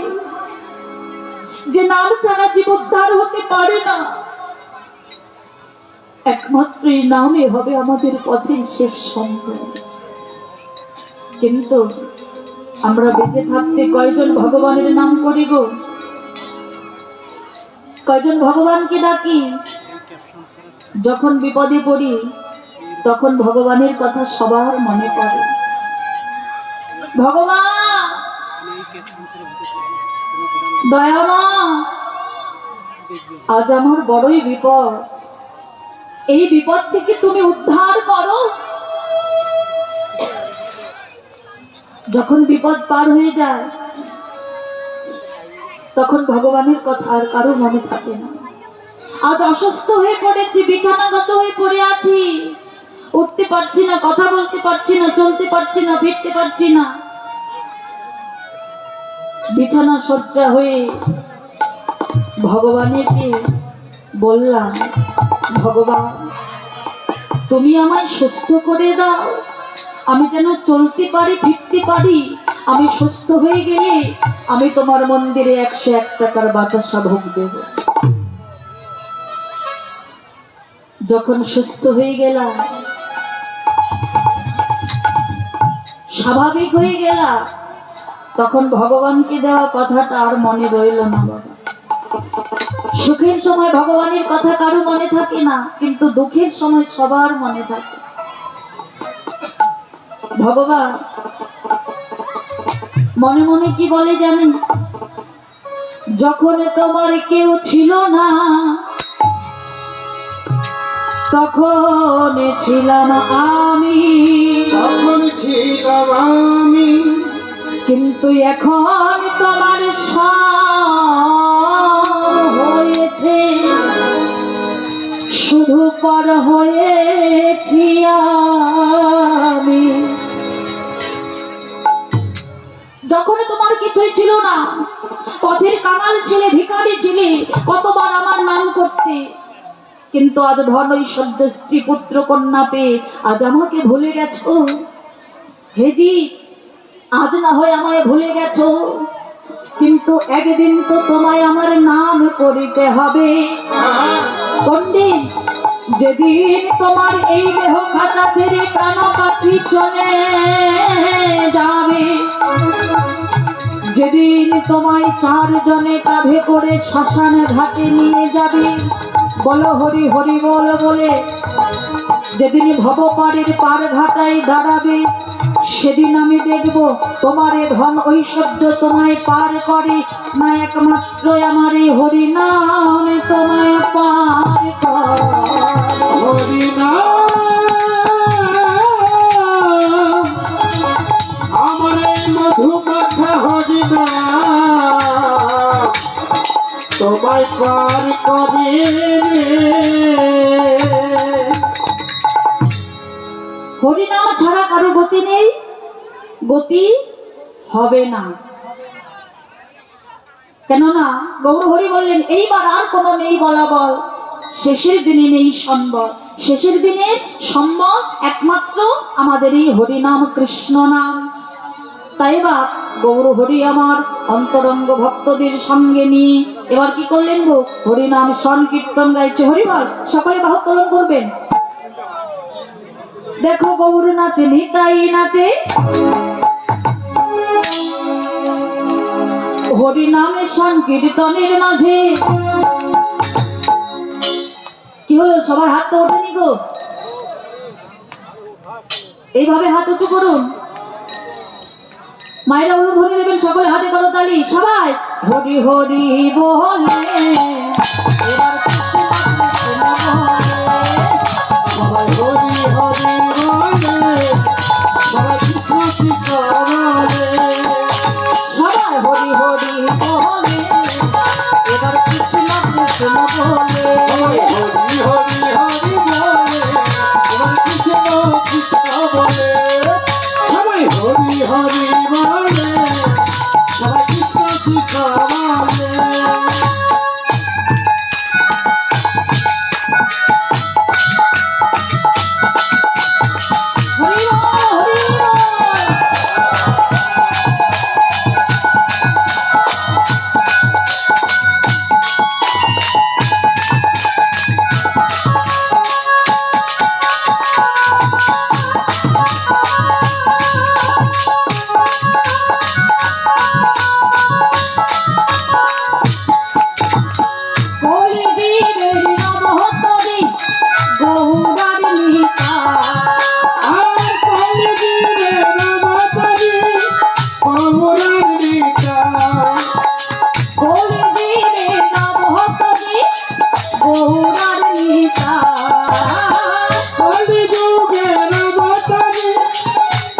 Speaker 1: যে নাম ছাড়া জীব উদ্ধার হতে পারে না, একমাত্র এই নামই হবে আমাদের পথের শেষ সম্বল। কিন্তু আমরা বেঁচে থাকতে কয়জন ভগবানের নাম করি গো? কয়জন ভগবানকে ডাকি? যখন বিপদে পড়ি তখন ভগবানের কথা সবার মনে পড়ে। ভগবান দয়ামা, আজ আমার বড়ই বিপদ, এই বিপদ থেকে তুমি উদ্ধার করো। যখন বিপদ পার হয়ে যায় তখন ভগবানের কথা আর কারো মনে থাকে না। আজ অসুস্থ হয়ে পড়েছি, বিছানাগত হয়ে পড়ে আছি, উঠতে পারছি না, কথা বলতে পারছি না, চলতে পারছি না, ফিরতে পারছি না। বিছানা শয্যা হয়ে ভগবানকে বললাম, ভগবান তুমি আমায় সুস্থ করে দাও, আমি যেন চলতে পারি, ফিরতে পারি। আমি সুস্থ হয়ে গেলে আমি তোমার মন্দিরে 101 টাকার বাতাসা ভোগ দেব। যখন সুস্থ হয়ে গেলাম, স্বাভাবিক হয়ে গেলাম, তখন ভগবানকে দেওয়া কথাটা আর মনে রইল না বাবা। সুখের সময় ভগবানের কথা কারো মনে থাকে না, কিন্তু দুঃখের সময় সবার মনে থাকে। ভগবান মনে মনে কি বলে জানেন? যখন তোমার কেউ ছিল না তখন ছিলাম আমি, কিন্তু এখন তোমার সব হয়েছে, শুধু পর হয়েছি আমি। যখন তোমার কিছুই ছিল না, পথের কামাল ছিলে, ভিখারি ছিলে, কতবার আমার নাম করতে, কিন্তু আজ ধন ঐশ্বর্য স্ত্রী পুত্র কন্যা পেয়ে আজ আমাকে ভুলে গেছো। হেজি, আজ না হয় আমায় ভুলে গেছো, কিন্তু একদিন তো তোমায় আমার নাম করিতে হবে। কোনদিন? যেদিন তোমার এই দেহ খাঁচা ছেড়ে প্রাণ পাখি চলে যাবে, যেদিন তোমায় 4 জনে কাঁধে করে শ্মশানে ঘাটে নিয়ে যাবে, বলো হরি হরি বল বলে, যেদিন ভবপাড়ের পার ঘাটায় দাঁড়াবে, সেদিন আমি দেখব তোমার এ ধন ঐশ্বর্য তোমায় পার করে না, একমাত্র আমার এই হরি নাম তোমায় পার করে।
Speaker 2: হরি নাম আমার এই মধু মাখা হরি নাম তোমায় পার করে
Speaker 1: হরিনাম ছাড়া কারো গতি নেই, গতি হবে না। কেননা গৌর হরি বললেন, এইবার আর কোনো নেই বলা বল, শেষের দিনে নেই সম্বল, শেষের দিনে সম্বল একমাত্র আমাদের এই হরিনাম কৃষ্ণ নাম। তাই বা গৌর হরি আমার অন্তরঙ্গ ভক্তদের সঙ্গে নিয়ে এবার কি করলেন গো? হরিনাম সংকীর্তন গাইছে। হরিবল, সকলে বাহুত্তোলন করবেন। দেখো গৌর নাচে, নিতাই নাচে, হরিনামে সংকীর্তনের মাঝে। কি হলো, সবার হাত তো ওঠেনি গো? এইভাবে হাত উঁচু করুন, মায়েরা অনুভূতি দেবেন, সকলে হাতে করো তালি। সবাই হরি হরি বলে, এবার
Speaker 2: সবাই হরি হরি বলে, সবাই কৃষ্ণ কৃষ্ণ বলে,
Speaker 1: সবাই হরি হরি বলে, এবার কৃষ্ণ কৃষ্ণ বলে,
Speaker 2: হরি হরি হরি বলে, এবার কৃষ্ণ কৃষ্ণ বলে, সবাই হরি হরি বলে, সবাই কৃষ্ণ কৃষ্ণ বলে।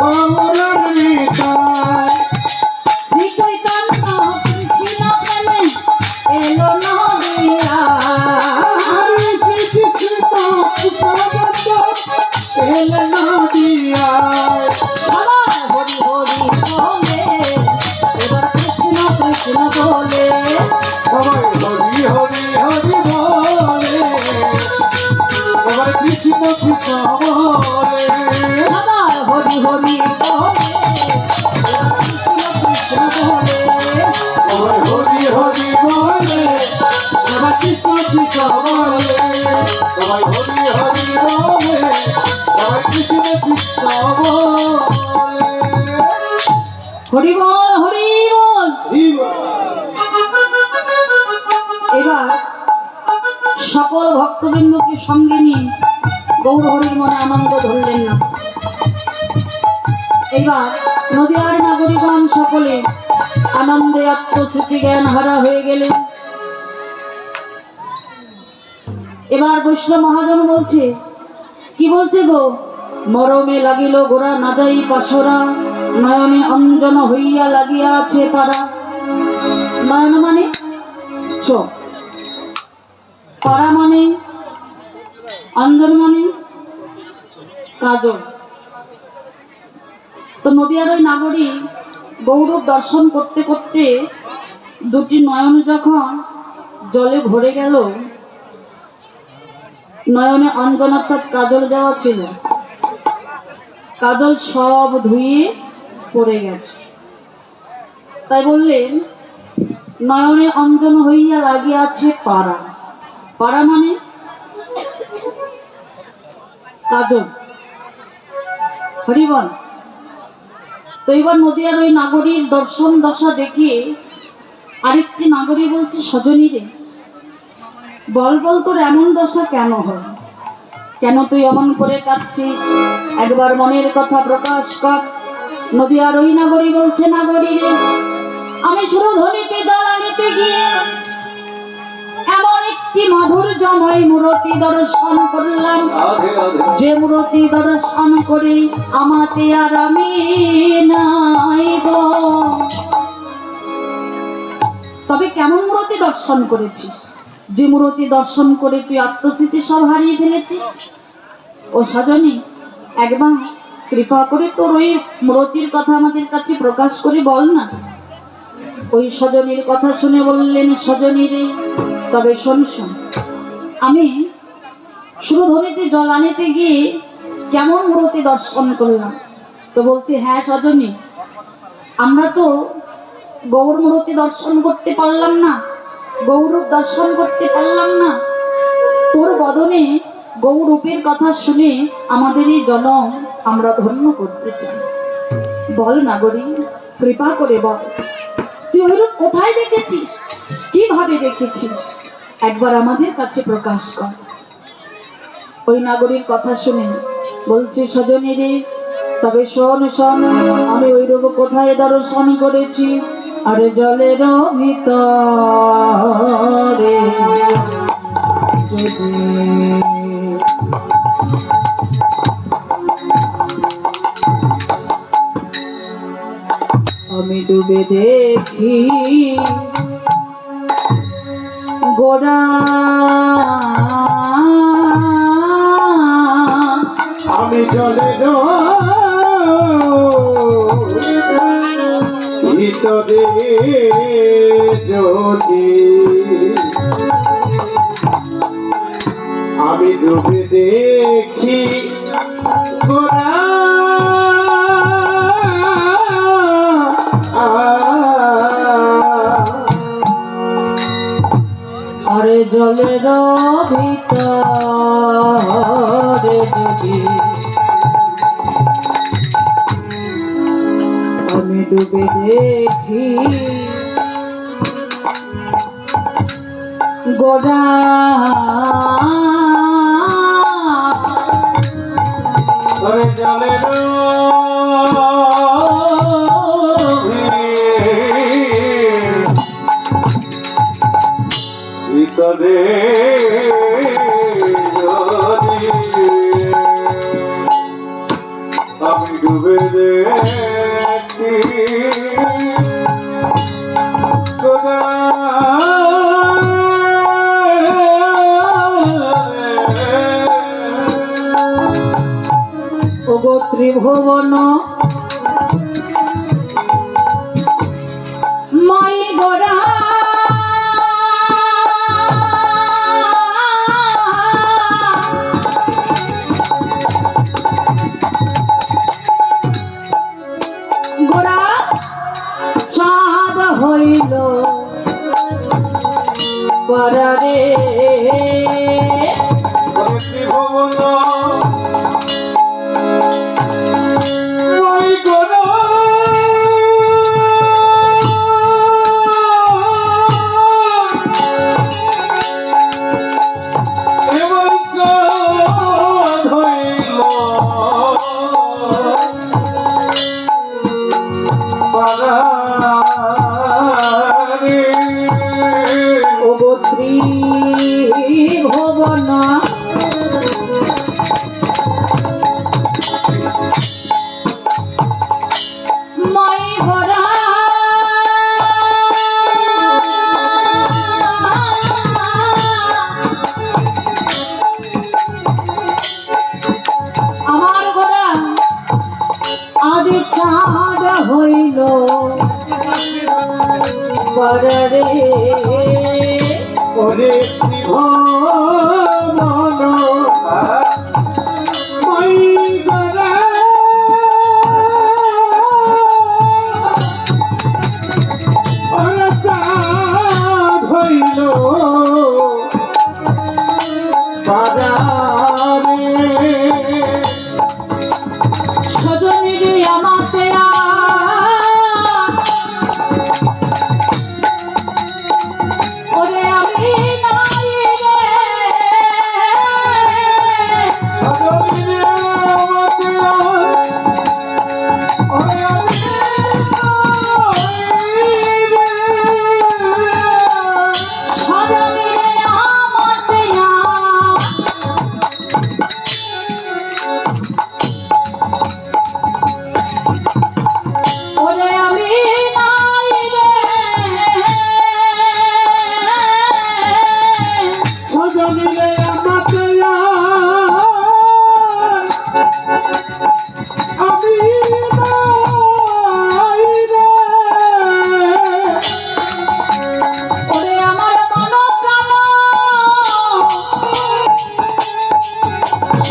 Speaker 2: অমরার নিতাই
Speaker 1: শ্রী চৈতন্য কৃষ্ণ প্রেমে এলো নদিয়া
Speaker 2: আরে কৃষ্ণ পুষ্পবন্ধ এল নদিয়ায়
Speaker 1: সবাই হরি হরি বলে এবার কৃষ্ণ কৃষ্ণ বলে
Speaker 2: সবাই হরি হরি হরি বলে এবার কৃষ্ণ কৃষ্ণ বলে
Speaker 1: সবাই হরি হরি বলে এবার কৃষ্ণ কৃষ্ণ বলে
Speaker 2: সবাই হরি হরি বলে এবার কৃষ্ণ কৃষ্ণ বলে সবাই হরি হরি বলে এবার কৃষ্ণ কৃষ্ণ বলে
Speaker 1: হরি বল হরি বল। এবার সকল ভক্তবৃন্দকে সঙ্গে নিয়ে গৌর হরির মনে আনন্দ ধরলেন না। এবার নদিয়ার নাগরিকগণ সকলে আনন্দে আত্মস্মৃতি জ্ঞান হারা হয়ে গেলেন। এবার বৈষ্ণব মহাজন বলছে, কি বলছে গো? মরমে লাগিল গোরা না যাই পাশরা, নয়নে অঞ্জন হইয়া লাগিয়া আছে পারা। নয়ন মানে চোখ, পারা মানে অঞ্জন মানে কাজল। তো নদিয়ার ওই নাগরিক গৌরব দর্শন করতে করতে দুটি নয়ন যখন জলে ভরে গেল, নয়নে অঞ্জন অর্থাৎ কাজল দেওয়া ছিল, কাজল সব ধুয়ে পড়ে গেছে। তাই বললেন নয়নে অঞ্জন হইয়া লাগিয়াছে পারা। পারা মানে কাজল। হরিবল। তো এবার নদিয়ার ওই নাগরীর দর্শন দশা দেখে আরেকটি নাগরী বলছে, সজনী রে, বল বল তোর এমন দশা কেন হয়? কেন তুই অমন করে কাঁদছিস? একবার মনের কথা প্রকাশ কর। নদিয়ার ওই নাগরী বলছে, নাগরী রে, আমি সুরধনীতে জ্বালানিতে গিয়ে এমন একটি মাধুর্যময় মূর্তি দর্শন করলাম, যে মূর্তি দর্শন করে আমাতে আর আমি নাই গো। তবে কেমন মূর্তি দর্শন করেছিস? যে মূর্তি দর্শন করে তুই আত্মস্মৃতি সব হারিয়ে ফেলেছিস? ও সজনী, একবার কৃপা করে তোর ওই মূর্তির কথা আমাদের কাছে প্রকাশ করে বল না। ওই সজনীর কথা শুনে বললেন, সজনী রে, তবে শোন শোন, আমি সুরধনীতে জল আনিতে গিয়ে কেমন মূর্তি দর্শন করলাম। তো বলছে, হ্যাঁ সজনী, আমরা তো গৌর মূর্তি দর্শন করতে পারলাম না, গৌরূপ দর্শন করতে পারলাম না। তোর বদনে গৌরূপের কথা শুনে আমাদের এই জনম আমরা ধন্য করতে চাই। বল নাগরী, কৃপা করে বল, তুই ওইরূপ কোথায় দেখেছিস, কিভাবে দেখেছিস? একবার আমাদের কাছে প্রকাশ কর। ওই নাগরীর কথা শুনে বলছে, সজনী রে, তবে শোন শোন, আমি ওইরূপ কোথায় দর্শন করেছি? আরে জলের ভিতরে যদি আমি ডুবে দেখি গোরা,
Speaker 2: আমি জলের ভিতরে যদি আমি ডুবে দেখি গোরা,
Speaker 1: আরে জলের ভিতরে যদি আমি ডুবে দেখি গোরা,
Speaker 2: ওরে জলের ভিতরে যদি আমি ডুবে একটি গোরা
Speaker 1: ওগো ত্রিভুবন মাই গোরা গোরা চাঁদ হইল পরারে
Speaker 2: ত্রিভুবন ওই গোরা এবার চাঁদ হইল পারারে
Speaker 1: ওগো ত্রিভুবন মাই গোরা আমার গোরা আদি চাঁদ হইল পরারে
Speaker 2: ওরে ত্রিভুবন ওই গোরা ওরে চাঁদ হইল পারারে
Speaker 1: সজনীরে আমাতে ওরে আমি নাই রে সজনীরে আমাতে ওরে আমি নাই রে
Speaker 2: সজনীরে আমাতে আমি নাই রে
Speaker 1: ওরে আমার মন প্রাণ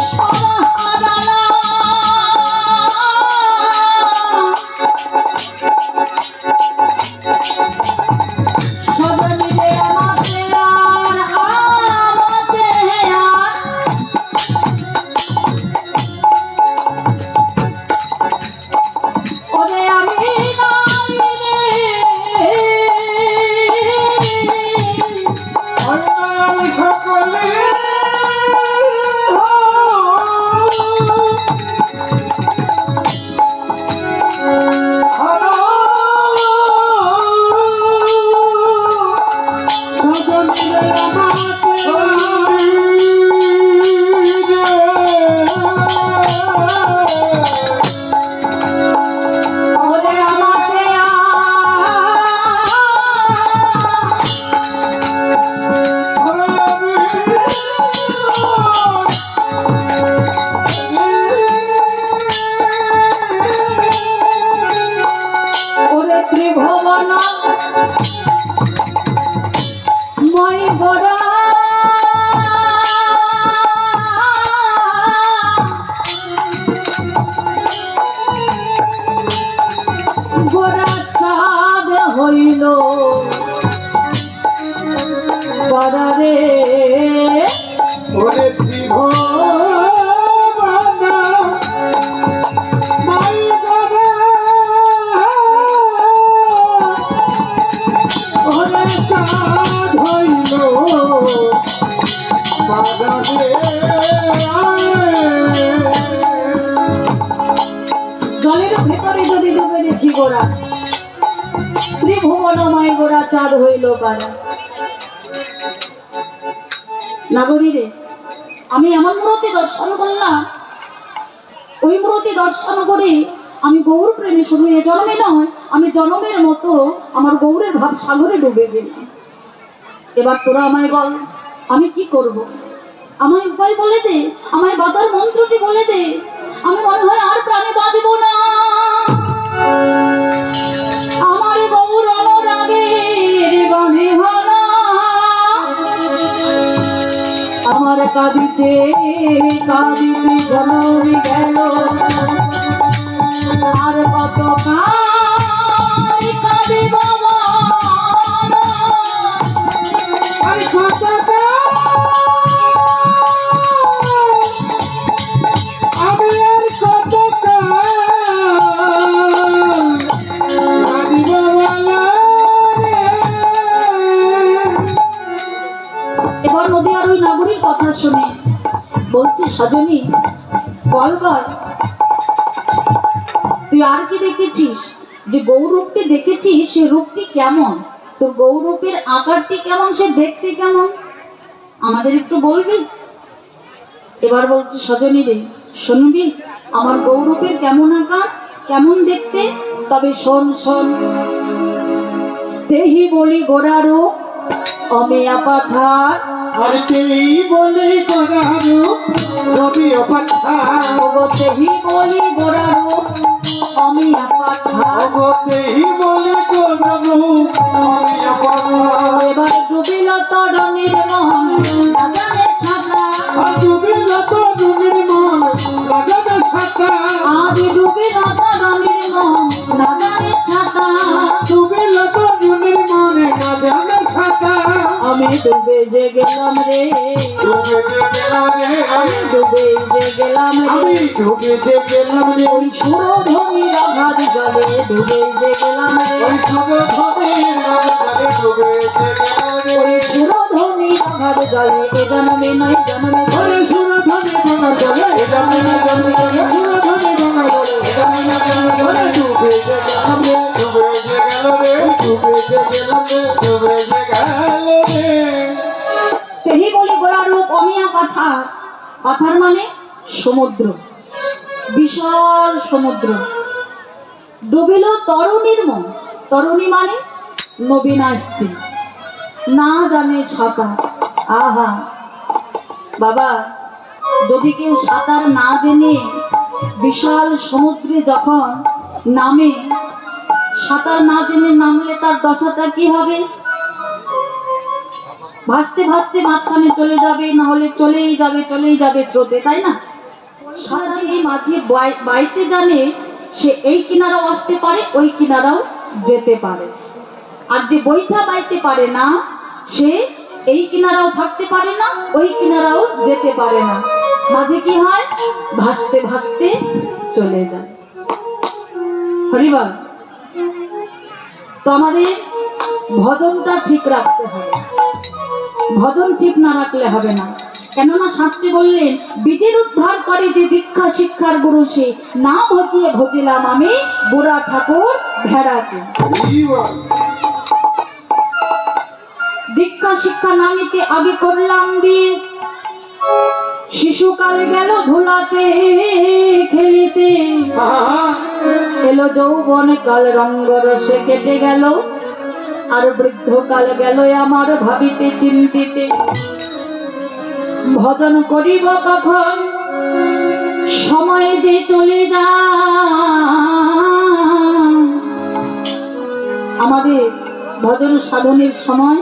Speaker 1: সহারালা সজনীরে আমাতে ওরে আমি নাই রে
Speaker 2: অন্যায় সকলে সজনীরে আমাতে
Speaker 1: ওরে আমাতে ওরে ত্রিভুবন মই গোরা গোরা চাঁদ হইল পরারে
Speaker 2: ওরে ত্রিভুবন মাই গোরা ওরে চাঁদ হইল পারারে
Speaker 1: জলের ভেতরে যদি ডুবে দেখি গোরা ত্রিভুবন মাই গোরা চাঁদ হইল পারা নাগরী রে আমি এমন মূর্তি দর্শন করলাম, ওই মূর্তি দর্শন করে আমি গৌর প্রেমে শুধু এ জন্মে নয়, আমি জন্মের মতো আমার গৌরের ভাব সাগরে ডুবে গেলাম। এবার তোরা আমায় বল, আমি কি করব? আমায় উপায় বলে দে, আমায় বাঁচার মন্ত্রটি বলে দে। আমি মনে হয় আর প্রাণে বাঁচব না। আমার গৌর অনুরাগের বাঁধে হানা, আমার কাঁদিতে কাঁদিতে জনম গেল, আর কত কাঁদি বাবা,
Speaker 2: আরে কত আমি আর কত কাঁদিব বলো রে।
Speaker 1: এবার নদী আর ওই নাগরীর কথা শুনে বলছে, সজনী বলবার তুই আর কি দেখেছিস? যে গৌরূপটি দেখেছিস সে রূপটি কেমন, তো গৌরূপের আকারটি কেমন, সে দেখতে কেমন, আমাদের একটু বলবি? এবার বলছে, সজনী রে শুনবি আমার গৌরূপের কেমন আকার, কেমন দেখতে? তবে শোন শোন। দেহি বলি গোরা রূপ অমেয়া পাথার,
Speaker 2: আর তেই বলে করারু রবি অপাঠা,
Speaker 1: দেহি বলি গোরা রূপ অমেয়া পাথার।
Speaker 2: তেই বলে করারু রবি অপাঠা।
Speaker 1: এবার ডুবিল তরণীর মন রাজারে সাঁতরা,
Speaker 2: ডুবিল তরুণীর মন রাজাবে সাঁতা,
Speaker 1: আজ ডুবিল তরণীর মন রাজারে সাঁতরা।
Speaker 2: ডুবিল তরুণীর মনে রাজাবে সাঁতা।
Speaker 1: আমি ডুবে যে গেলাম রে,
Speaker 2: ডুবে যে গেলাম রে,
Speaker 1: আমি ডুবে যে গেলাম
Speaker 2: আমি
Speaker 1: রে,
Speaker 2: ডুবে যে গেলাম রে,
Speaker 1: ওই সুরধনীর আঘাত জলে ডুবে যে গেলাম রে,
Speaker 2: ওই সুরধনীর রাজাবে ডুবে যে গেলাম রে।
Speaker 1: ওই সুরধনীর আঘাত জলে এ জন্মে নয় জন্মে
Speaker 2: ওরে সুরধনী গঙ্গা জলে এটা মিনা জন্মে গেলে, সুরধনী গঙ্গা জলে এটা মিনা জন্মে গেলে। ডুবে যে গেলাম রে, ডুবে যে গেল রে, ডুবে যে গেলাম রে, ডুবে যে গেল রে।
Speaker 1: তেহি বলি গোরা রূপ অমিয়া পাথার। পাথার মানে সমুদ্র, বিশাল সমুদ্র। ডুবিল তরুণীর মন, তরুণী মানে নবীনা স্ত্রী, না জানে সাঁতার। আহা বাবা, যদি কেউ সাঁতার না জেনে বিশাল সমুদ্রে যখন নামে, সাঁতার না জেনে নামলে তার দশাটা কি হবে? ভাসতে ভাসতে মাঝখানে চলে যাবে, না হলে চলেই যাবে স্রোতে, তাই না? সারা এই মাঝে বাইতে জানে সে এই কিনারাও আসতে পারে, ওই কিনারাও যেতে পারে। আর যে বৈঠা বাইতে পারে না সে এই কিনারাও থাকতে পারে না, ওই কিনারাও যেতে পারে না, মাঝে কি হয়? ভাসতে ভাসতে চলে যায়। হরিবল। তো আমাদের ভজনটা ঠিক রাখতে হবে, ভজন ঠিক না রাখলে হবে না। কেননা শাস্ত্রী বললেন, বীজের উদ্ধার করে যে দীক্ষা শিক্ষার গুরু সে, না ভজিয়ে ভজিলাম আমি বুড়া ঠাকুর ভেড়াকে। দীক্ষা শিক্ষা না নিতে আগে করলাম বিয়ে, শিশুকাল গেল ধুলাতে খেলিতে, এলো যৌবন কাল রঙ্গ রসে কেটে গেল, আর বৃদ্ধকাল গেল আমার ভাবিতে চিন্তিতে। ভজন করিব কখন সময় যে চলে যায়। আমাদের ভজন সাধনের সময়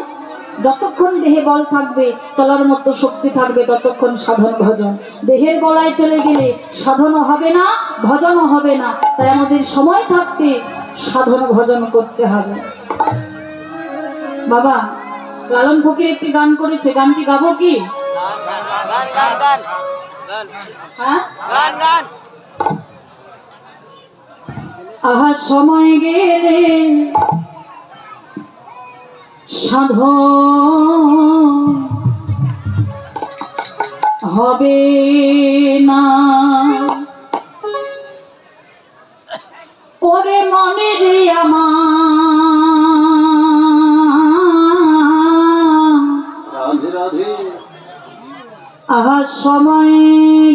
Speaker 1: যতক্ষণ দেহে বল থাকবে, চলার মতো শক্তি থাকবে, ততক্ষণ সাধন ভজন। দেহের গলায় চলে গেলে সাধনও হবে না, ভজনও হবে না। তাই আমাদের সময় থাকতে সাধন ভজন করতে হবে। বাবা লালন ফকির একটি গান করেছে, গানটি গাবো কি? হ্যাঁ, আহা সময় গেলে সাধন হবে না, ওরে মনে রে আমার, আহা সময়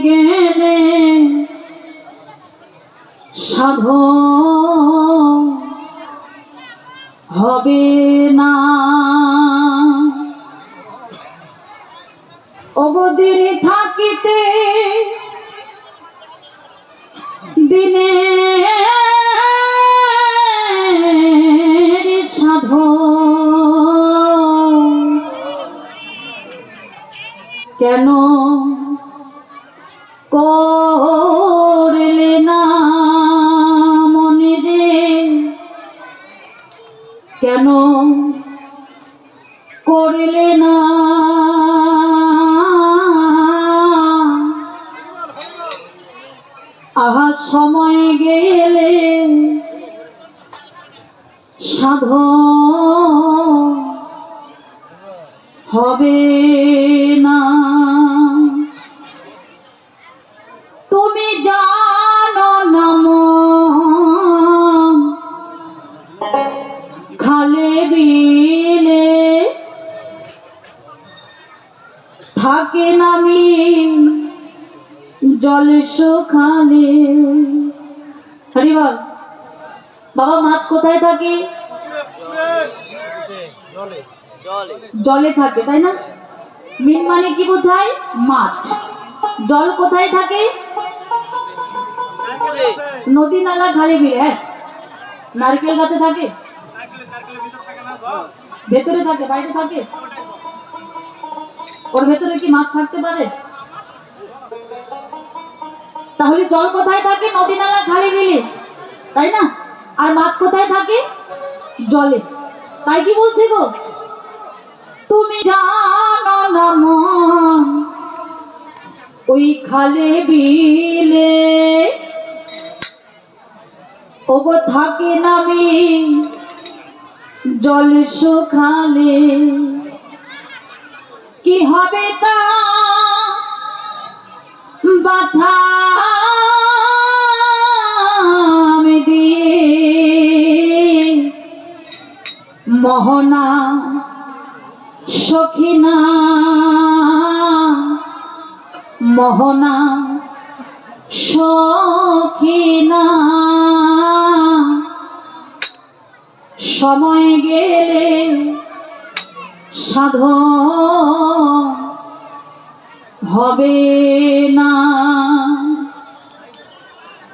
Speaker 1: গেলে সাধন হবে না। অবদিন থাকিতে দিনের সাধন কেন করলে না মনে রে, কেন করলে না? আহা সময় গেলে সাধন হবে না। তুমি জানো না মন খালে বিলে থাকে নামি জল শুকালে। হরি বল। বাবা মাছ কোথায় থাকে? জলে থাকে, তাই না? মিন মানে কি বোঝায়? মাছ। জল কোথায় থাকে? নদী নালা খালে বিলে। হ্যাঁ, নারকেল গাছে থাকে? ভেতরে থাকে, বাইরে থাকে? ওর ভেতরে কি মাছ থাকতে পারে? তাহলে জল কোথায় থাকে? নদী নালা খালে বিলে, তাই না? আর মাছ কোথায় থাকে? জলে। তাই কি বলছি গো? তুমি জানো না মন ওই খালে বিলে ওগো থাকে নামি জল শুকালে। কি হবে তা বাধা দিয়ে মোহনা সখিনা, মোহনা সখিনা। সময় গেলে সাধন হবে না।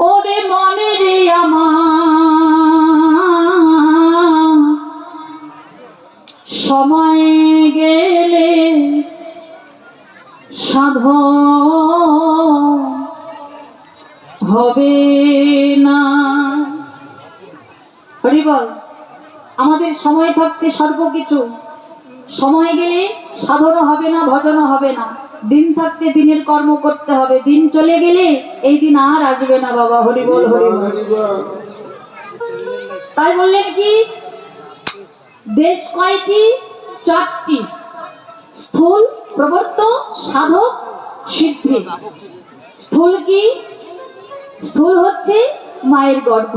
Speaker 1: ওরে মনে রে আমার সময় গেলে সাধন হবে না। হরি বল। আমাদের সময় থাকতে সর্বকিছু, সময় গেলে সাধনও হবে না, ভজনও হবে না। দিন থাকতে দিনের কর্ম করতে হবে, দিন চলে গেলে এই দিন আর আসবে না বাবা। হরি বল, হরি বল। তাই বললেন কি দেশ কয়টি? চারটি। স্থূল, প্রবর্ত, সাধক, সিদ্ধি। স্থূল কি? স্থূল হচ্ছে মায়ের গর্ভ।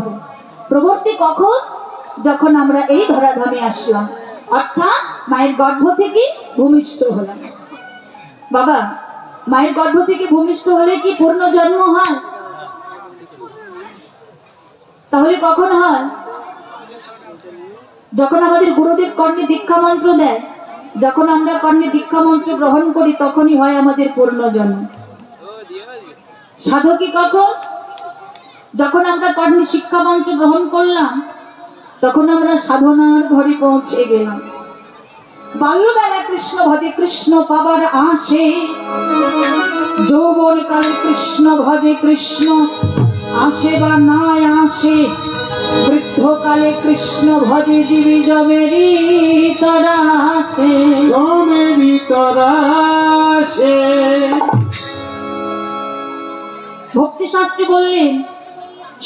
Speaker 1: প্রবর্তী কখন? যখন আমরা এই ধরাধামে আসলাম, অর্থাৎ মায়ের গর্ভ থেকে ভূমিষ্ঠ হলাম। বাবা, মায়ের গর্ভ থেকে ভূমিষ্ঠ হলে কি পূর্ণ জন্ম হয়? তাহলে কখন হয়? যখন আমাদের গুরুদেব কর্ণে দীক্ষা মন্ত্র দেয়, যখন আমরা কর্ণে দীক্ষা মন্ত্র গ্রহণ করি, তখনই হয় আমাদের পূর্ণ জন্ম। সাধকী কখন? যখন আমরা কর্ণে শিক্ষা মন্ত্র গ্রহণ করলাম, তখন আমরা সাধনার ঘরে পৌঁছে গেলাম। বাল্যবেলা কৃষ্ণ ভজে কৃষ্ণ পাবার আসে, যৌবন কালে কৃষ্ণ ভজে কৃষ্ণ আসে বা না আসে, বৃদ্ধকালে কৃষ্ণ ভজে জীবী জমেরি তরা আসে,
Speaker 2: জমেরি তরা আসে।
Speaker 1: ভক্তিশাস্ত্রী বললেন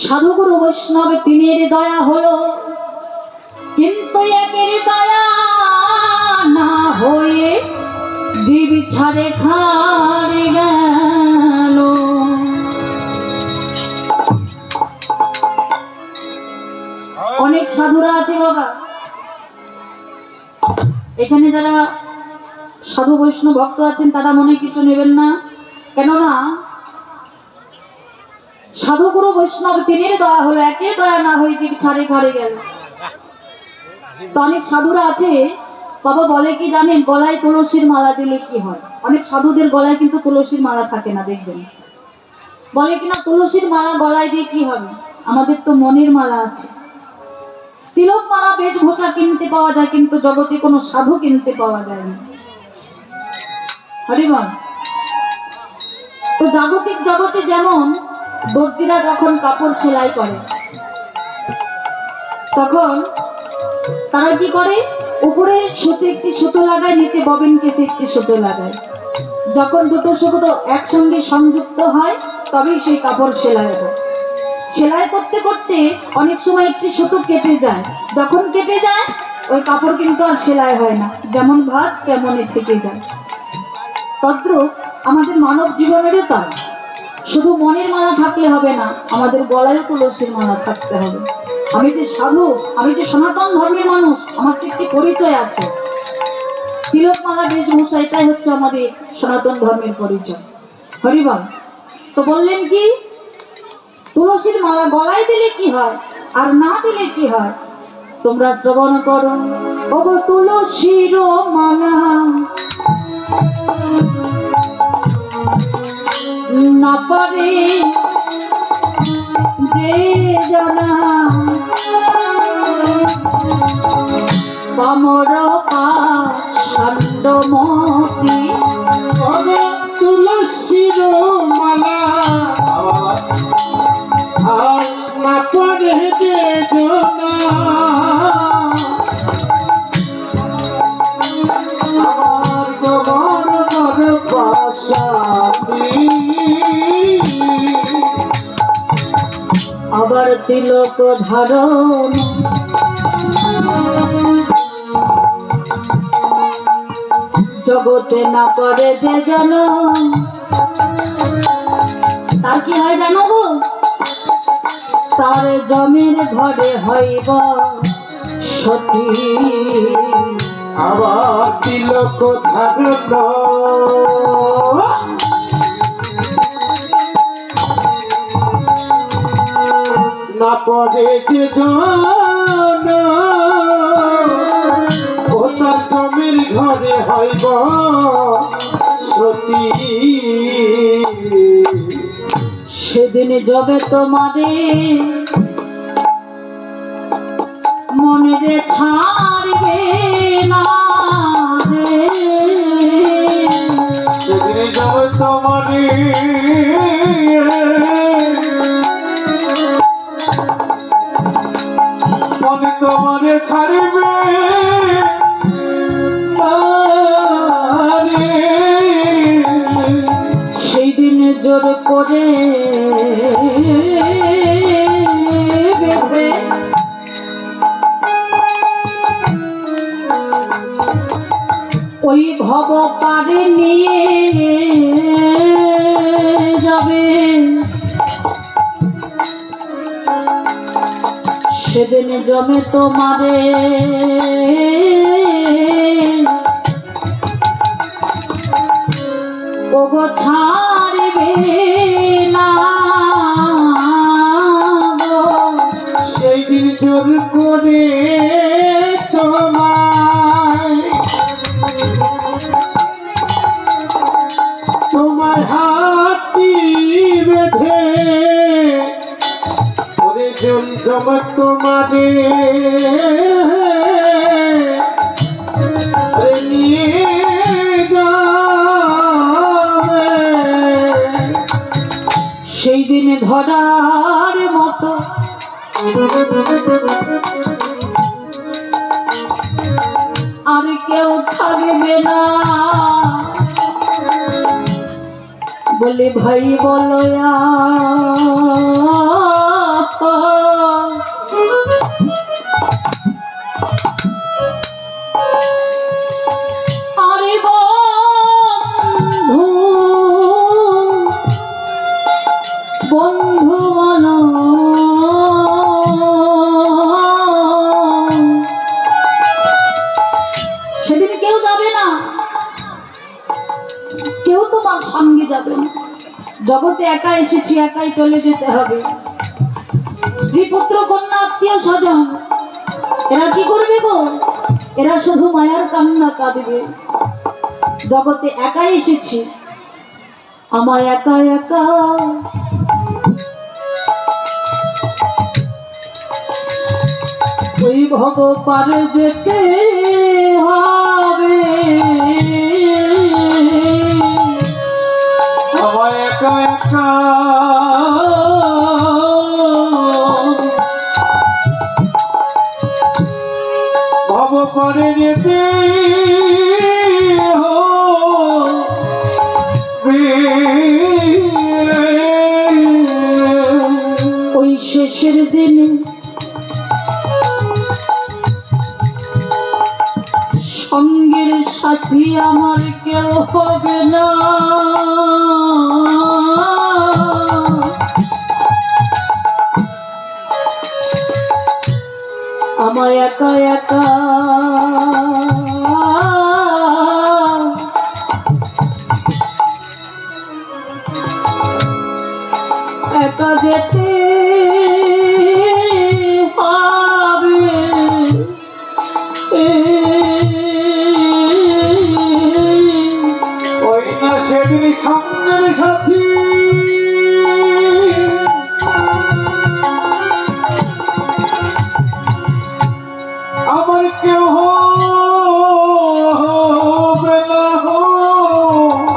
Speaker 1: সাধুগুরু বৈষ্ণব তিনের দয়া হলো, কিন্তু একের দয়া না হয়ে জীব ছাড়ে খারে গেল। অনেক সাধুরা আছে বাবা, এখানে যারা সাধু বৈষ্ণব ভক্ত আছেন তারা মনে কিছু নেবেন না, কেননা সাধুগুরু বৈষ্ণব তিনের দয়া হলো, একের দয়া না হয়ে যে ছাড়ে ঘরে গেল। তো অনেক সাধুরা আছে বাবা বলে কি জানেন, গলায় তুলসীর মালা দিলে কি হয়। অনেক সাধুদের গলায় কিন্তু তুলসীর মালা থাকে না, দেখবেন বলে কিনা তুলসীর মালা গলায় দিয়ে কি হবে। আমাদের তো মনের মালা আছে। তিলক মালা বেশভূষা কিনতে পাওয়া যায়, কিন্তু জগতে কোনো সাধু কিনতে পাওয়া যায় না। হরিবল। তো জাগতিক জগতে যেমন দর্জিরা যখন কাপড় সেলাই করে তখন তারা কি করে, উপরে সুতো একটি সুতো লাগায়, নিচে ববিন কেসে একটি সুতো লাগায়। যখন দুটো সুতো একসঙ্গে সংযুক্ত হয় তবেই সেই কাপড় সেলাই হয়। সেলাই করতে করতে অনেক সময় একটি সুতো কেটে যায়, যখন কেটে যায় ওই কাপড় কিন্তু আর সেলাই হয় না, যেমন ভাঁজ তেমনই থেকে যায়। তদ্রূপ আমাদের মানব জীবনেরও তাই। শুধু মনের মালা থাকলে হবে না, আমাদের গলায় তুলসীর মালা থাকতে হবে। আমি যে সাধু, আমি যে সনাতন ধর্মের মানুষ, আমার তো একটি পরিচয় আছে। তিলক মালা বেশভূষা, এটাই হচ্ছে আমাদের সনাতন ধর্মের পরিচয়। হরিবল। তো বললেন কি, তুলসীর মালা গলায় দিলে কি হয় আর না দিলে কি হয় তোমরা শ্রবণ করো। ওগো তুলসীর মালা না পারে যে জানা, পামর পাণ্ডমতি।
Speaker 2: তুলসীর মালা আর না পড়ে যে জনা, আমার গবর বাসাবি।
Speaker 1: আবার তিলক ধারণ জগতে না করে যে জানো, তার কি হয় জানো গো, তার জমির ঘরে হইব সতী।
Speaker 2: আবার তিলক ধারণ না পড়ে যে জনা, ও তার জমির ঘরে হইব সতী।
Speaker 1: সেদিন যবে তোমারে মনে ছাড়বে না রে,
Speaker 2: সেদিন যাবে তোমারে মনে তোমারে ছাড়বে না রে।
Speaker 1: সেই দিন জোর করে বেঁধে ওই ভব পারে নিয়ে যাবে। সেদিন জমে তোমারে ওগো ছাড়বে না গো।
Speaker 2: সেই দিন জোর করে তোমায় তোমার হাতি বেঁধে ওরে জন জমা তোমারে নিয়ে যাবে।
Speaker 1: সেই দিন ধরার মতো আর কেউ থাকবে না বলে ভাই বলয়া। আরে বন্ধু বন্ধু বলো সেদিন কেউ যাবে না, কেউ তোমার সঙ্গে যাবে না। জগতে একা এসেছি, একাই চলে যেতে হবে। স্ত্রী পুত্র কন্যা আত্মীয় স্বজন এরা কি করবে গো? এরা শুধু মায়ার কান্না কাঁদবে। জগতে একাই এসেছি, আমায় একা একা ওই ভব পারে যেতে হবে।
Speaker 2: আমায় একা একা ভব পারে যেতে
Speaker 1: ওই শেষের দিনে সঙ্গের সাথী আমার কেউ হবে না। আমায় একা একা একা যেতে হবে।
Speaker 2: ওই না সেদিন সঙ্গের সাথী আমার কেউ হবে না।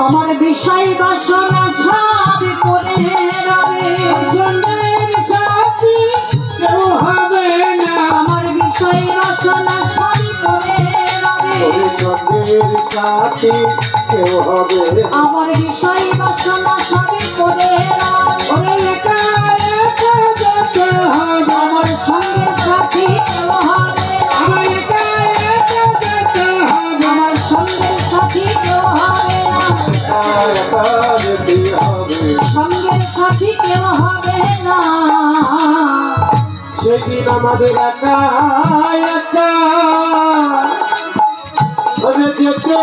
Speaker 1: আমার বিষয় বাসনা সব করে রবে।
Speaker 2: সঙ্গের সাথী কেউ হবে না।
Speaker 1: আমার বিষয় বাসনা সব করে রবে।
Speaker 2: সঙ্গের সাথী কেউ হবে না।
Speaker 1: আমার বিষয় বাসনা সব করে রবে।
Speaker 2: একা একা যেতে হবে।
Speaker 1: আমার সঙ্গে সাথী কেউ হবে না।
Speaker 2: আমার একা একা যেতে হবে।
Speaker 1: আমার সঙ্গে সাথী কেউ হবে না।
Speaker 2: একা যেতে হবে।
Speaker 1: সঙ্গের সাথী কেউ হবে না।
Speaker 2: সেদিন আমাদের একা একা যেতে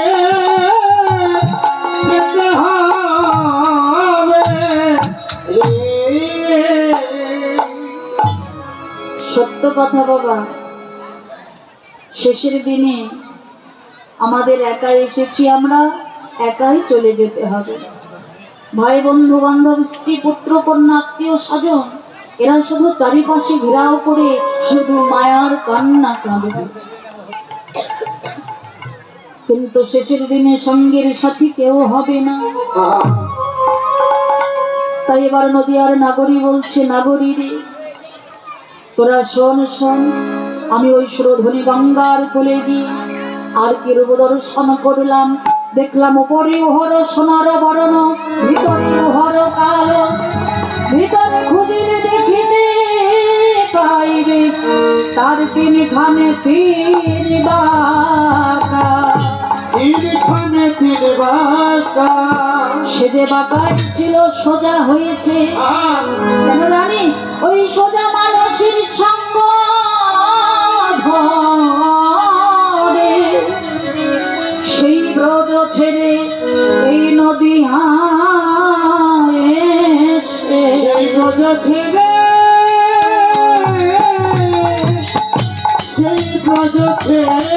Speaker 2: যেতে হবে।
Speaker 1: সত্য কথা বাবা, শেষের দিনে আমাদের একাই এসেছি, আমরা একাই চলে যেতে হবে। ভাই বন্ধু বান্ধব স্ত্রী পুত্র কন্যা আত্মীয় স্বজন এরা শুধু চারিপাশে ঘেরাও করে শুধু মায়ার কান্না কাঁদবে। কিন্তু শেষের দিনে সঙ্গের সাথী কেউ হবে না। তাই এবার নদিয়ার নাগরী বলছে, নাগরী রে তোরা শোন শোন, আমি ওই সুরধ্বনি গঙ্গার কোলে গিয়ে আর কি রূপ দর্শন করলাম। দেখলাম উপরে উহর সোনার বরণ, ভিতরে উহর কালো। ভিতরে খুঁজিলে দেখিতে পাইবে তার তিনখানে তিন বাঁকা।
Speaker 2: তিনখানে তিন বাঁকা।
Speaker 1: সে যে বাঁকাই ছিল সোজা হয়েছে। কেন জানিস? ওই সোজা মানুষের সঙ্গ ধরে সেই ব্রজ ছেড়ে এই নদী এসে
Speaker 2: সেই ব্রজ ছেড়ে সেই ব্রজ ছেড়ে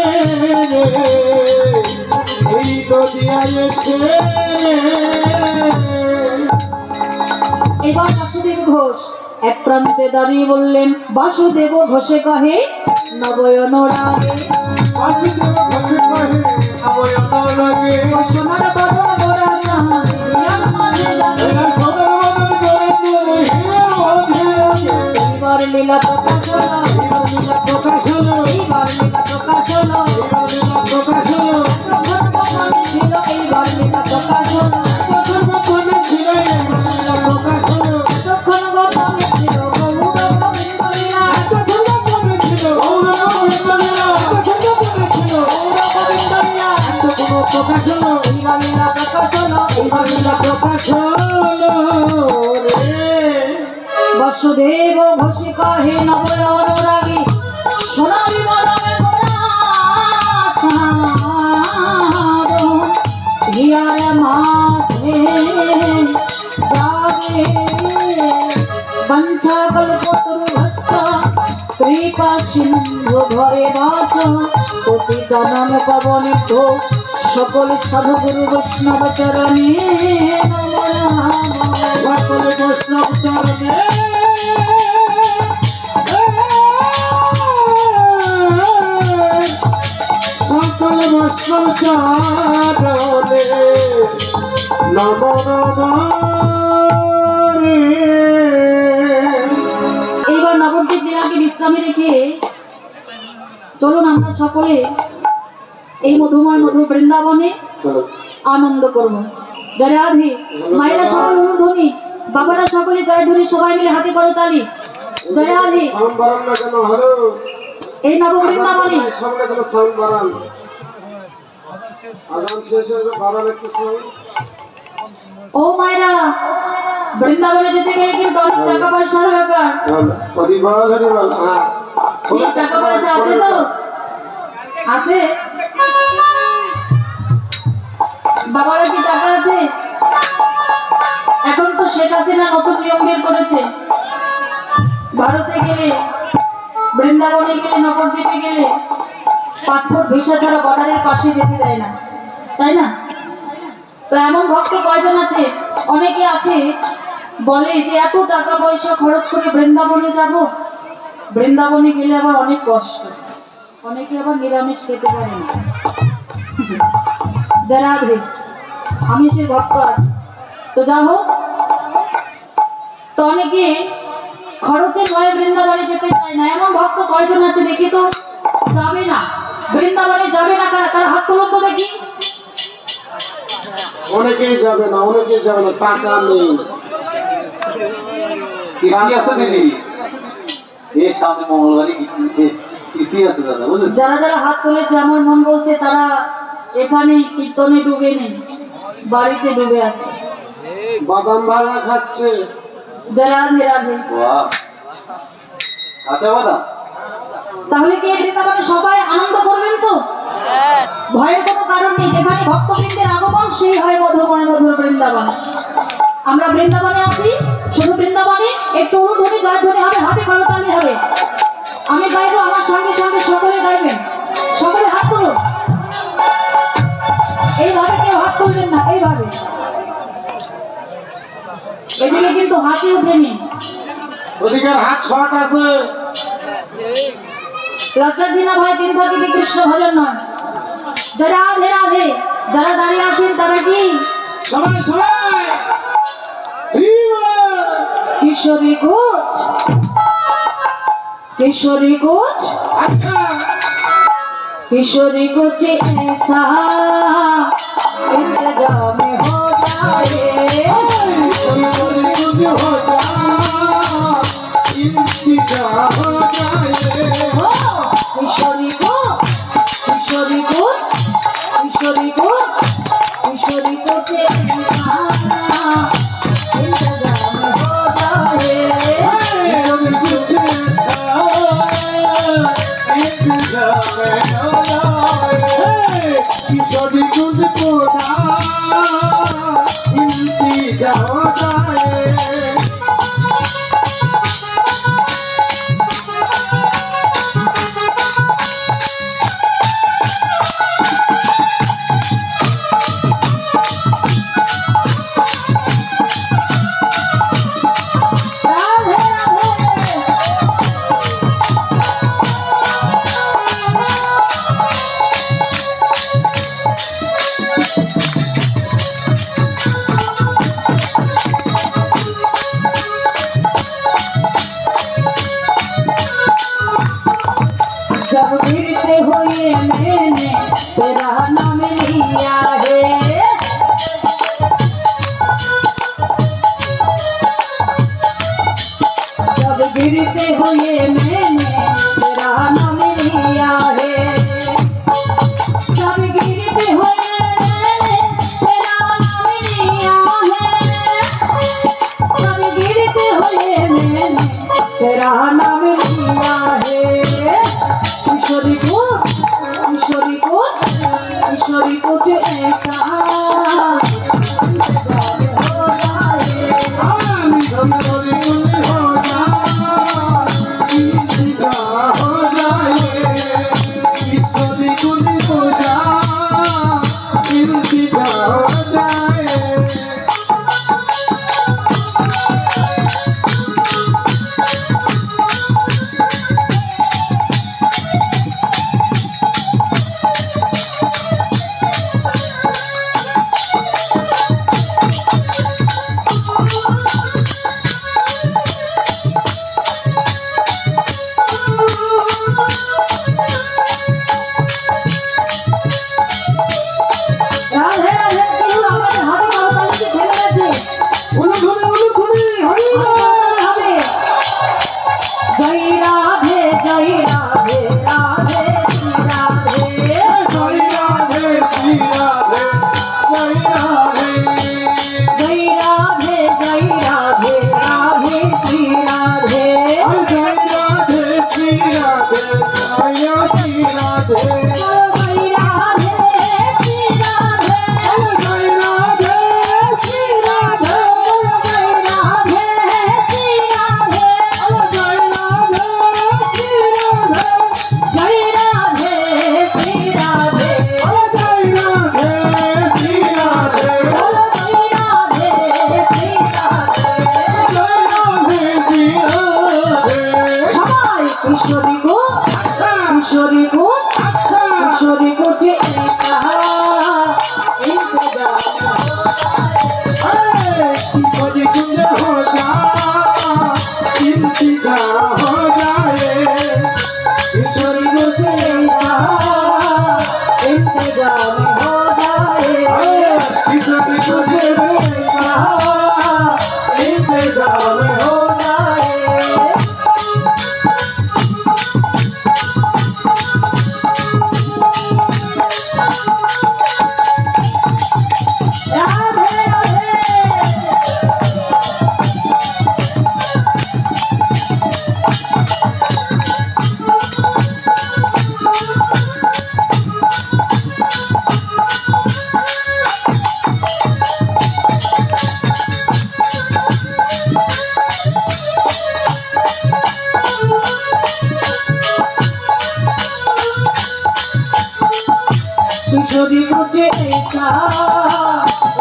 Speaker 2: এই নদিয়ায় এসে।
Speaker 1: এবার বাসুদেব ঘোষ এক প্রান্তে দাঁড়িয়ে বললেন, বাসুদেব ঘোষে কহে নবয়ন রাগে
Speaker 2: বাসুদেব ঘোষে কহে নবয়ন রাগে।
Speaker 1: সোনার বদন গোরা চাঁদ হিয়ার মাঝে লাগে।
Speaker 2: সোনার বদন গোরা চাঁদ হিয়ার মাঝে লাগে।
Speaker 1: এইবার লীলা প্রকাশ হলো,
Speaker 2: লীলা প্রকাশ হলো।
Speaker 1: এইবার লীলা প্রকাশ হলো।
Speaker 2: লীলা প্রকাশ হলো।
Speaker 1: তখন গোপনে ছিল, এইবার লীলা প্রকাশ হলো।
Speaker 2: তখন গোপনে ছিল, লীলা প্রকাশ হলো।
Speaker 1: তখন গোপনে ছিল গৌর গোবিন্দ লীলা।
Speaker 2: তখন গোপনে ছিল গৌর গোবিন্দ লীলা। তখন গোপনে ছিল
Speaker 1: গৌর গোবিন্দ লীলা।
Speaker 2: তখন প্রকাশ হলো।
Speaker 1: এইবার লীলা প্রকাশ হলো, এইবার লীলা
Speaker 2: প্রকাশ হলো রে।
Speaker 1: বাসুদেব ঘোষে কহে নবয়ন রাগে সোনারি বদনে গোরা চাঁদ হিয়ার মাঝে কৃপা সিন্ধু ঘরে বাস পতিতানন পবন তো সকল সাধুগুরু বৈষ্ণব চরণে নমো নমঃ।
Speaker 2: সকল বৈষ্ণব চরণে সকল বৈষ্ণব চরণে নম নম রে।
Speaker 1: এইবার নবদ্বীপ লীলাকে বিশ্রামে রেখে চলুন আমরা সকলে এই মধুময় মধু বৃন্দাবনে আনন্দ করব। জয় রাধে। মায়েরা সকল অনুধ্বনি, বাবারা সকলে জয় ধ্বনি, সবাই মিলে হাতে করো তালি। জয় রাধে।
Speaker 2: সাউন্ড বাড়ান না কেন? হ্যালো,
Speaker 1: এই নব বৃন্দাবনে
Speaker 2: সামনে কেন সাউন্ড বাড়ান? আজান শেষ হয়ে বাড়ান একটু সাউন্ড।
Speaker 1: ও মায়েরা, বৃন্দাবনে যেতে গেলে কিন্তু অনেক টাকা পয়সার ব্যাপার।
Speaker 2: হরিবল হরিবল। হ্যাঁ,
Speaker 1: এই টাকা পয়সা আছে তো? আছে? বাবারা কি টাকা আছে? এখন তো শেখ হাসিনা নতুন নিয়ম বের করেছে, ভারতে গেলে, বৃন্দাবনে গেলে, নবদ্বীপে গেলে পাসপোর্ট ভিসা ছাড়া বর্ডারের পাশে যেতে দেয় না, তাই না? তো এমন ভক্ত কয়জন আছে? অনেকে আছে বলে যে এত টাকা পয়সা খরচ করে বৃন্দাবনে যাব, বৃন্দাবনে গেলে আবার অনেক কষ্ট, অনেকে আবার নিরামিষ খেতে পারে না। যারা আমিষের ভক্ত আছে, তো যা হোক, তো অনেকে খরচের ভয়ে বৃন্দাবনে যেতে চায় না। এমন ভক্ত কয়জন আছে দেখি তো? যাবে না, বৃন্দাবনে যাবে না কারা? তার হাত তোলো তো দেখি।
Speaker 2: অনেকেই যাবে না, অনেকেই যাবে না, টাকা নেই।
Speaker 3: কিস্তি আছে দিদি, এর সামনে মঙ্গলবারই কিস্তি আছে দাদা, বুঝলেন?
Speaker 1: যারা যারা হাত তুলেছে আমার মন বলছে তারা এখানে কীর্তনে ডুবে নেই, বাড়িতে ডুবে আছে।
Speaker 2: বাদাম ভাজা খাচ্ছে।
Speaker 1: যারা রাধে।
Speaker 3: বাহ, কাঁচা বাদাম।
Speaker 1: তাহলে কি এই বৃন্দাবনে সবাই আনন্দ করবেন তো? ভয়ের কোনো কারণ নেই। যেখানে ভক্তবৃন্দের আগমন সেই হয় মধুময় মধুর বৃন্দাবন। আমরা বৃন্দাবনে আছি, শুধু বৃন্দাবনে একটু অনুধ্বনি জয়ধ্বনি হবে, হাতে করতালি হবে। আমি গাইবো, আমার সঙ্গে সঙ্গে সকলে গাইবেন। সকলে হাত তুলুন। এইভাবে কেউ হাত তুলবেন না, এইভাবে। এদিকে কিন্তু হাতই উঠেনি।
Speaker 2: ওদিকের হাত শর্ট আছে।
Speaker 1: লজ্জার দিনা ভাই দিন থাকিতে কৃষ্ণ ভজন নয়। যারা রাধে রাধে, যারা দাঁড়িয়ে আছেন তারা কি
Speaker 2: সবাই সবাই হরিবল।
Speaker 1: কিশোরী কোচ, किशोरी कुछ
Speaker 2: अच्छा
Speaker 1: किशोरी कुछ ऐसा इंतजाम हो जाए
Speaker 2: किशोरी कुछ हो जाए इंतजाम हो जाए
Speaker 1: हो किशोरी को किशोरी कुछ किशोरी को किशोरी कुछ ऐसा इंतजाम हो जाए
Speaker 2: किशोरी कुछ पूरा इंतजाम हो जाए
Speaker 1: राधे राधे जब गिरते हुए मैंने तेरा नाम लिया है जब गिरते हुए मैंने तेरा नाम लिया है जब गिरते हुए मैंने तेरा नाम लिया है जब गिरते हुए मैंने तेरा नाम लिया है किशोरी कुछ ऐसा हो जाए
Speaker 2: किशोरी कुछ हो जाए
Speaker 1: किशोरी कुछ
Speaker 2: अच्छा
Speaker 1: किशोरी कुछ ऐसा इंतजार
Speaker 2: किशोरी कुंज हो जा इंतजार हो जाए
Speaker 1: किशोरी कुछ ऐसा इंतजार हो जाए
Speaker 2: किशोरी कुंज
Speaker 1: इंतजार हो जाए राधे राधे किशोरी मुझे ऐसा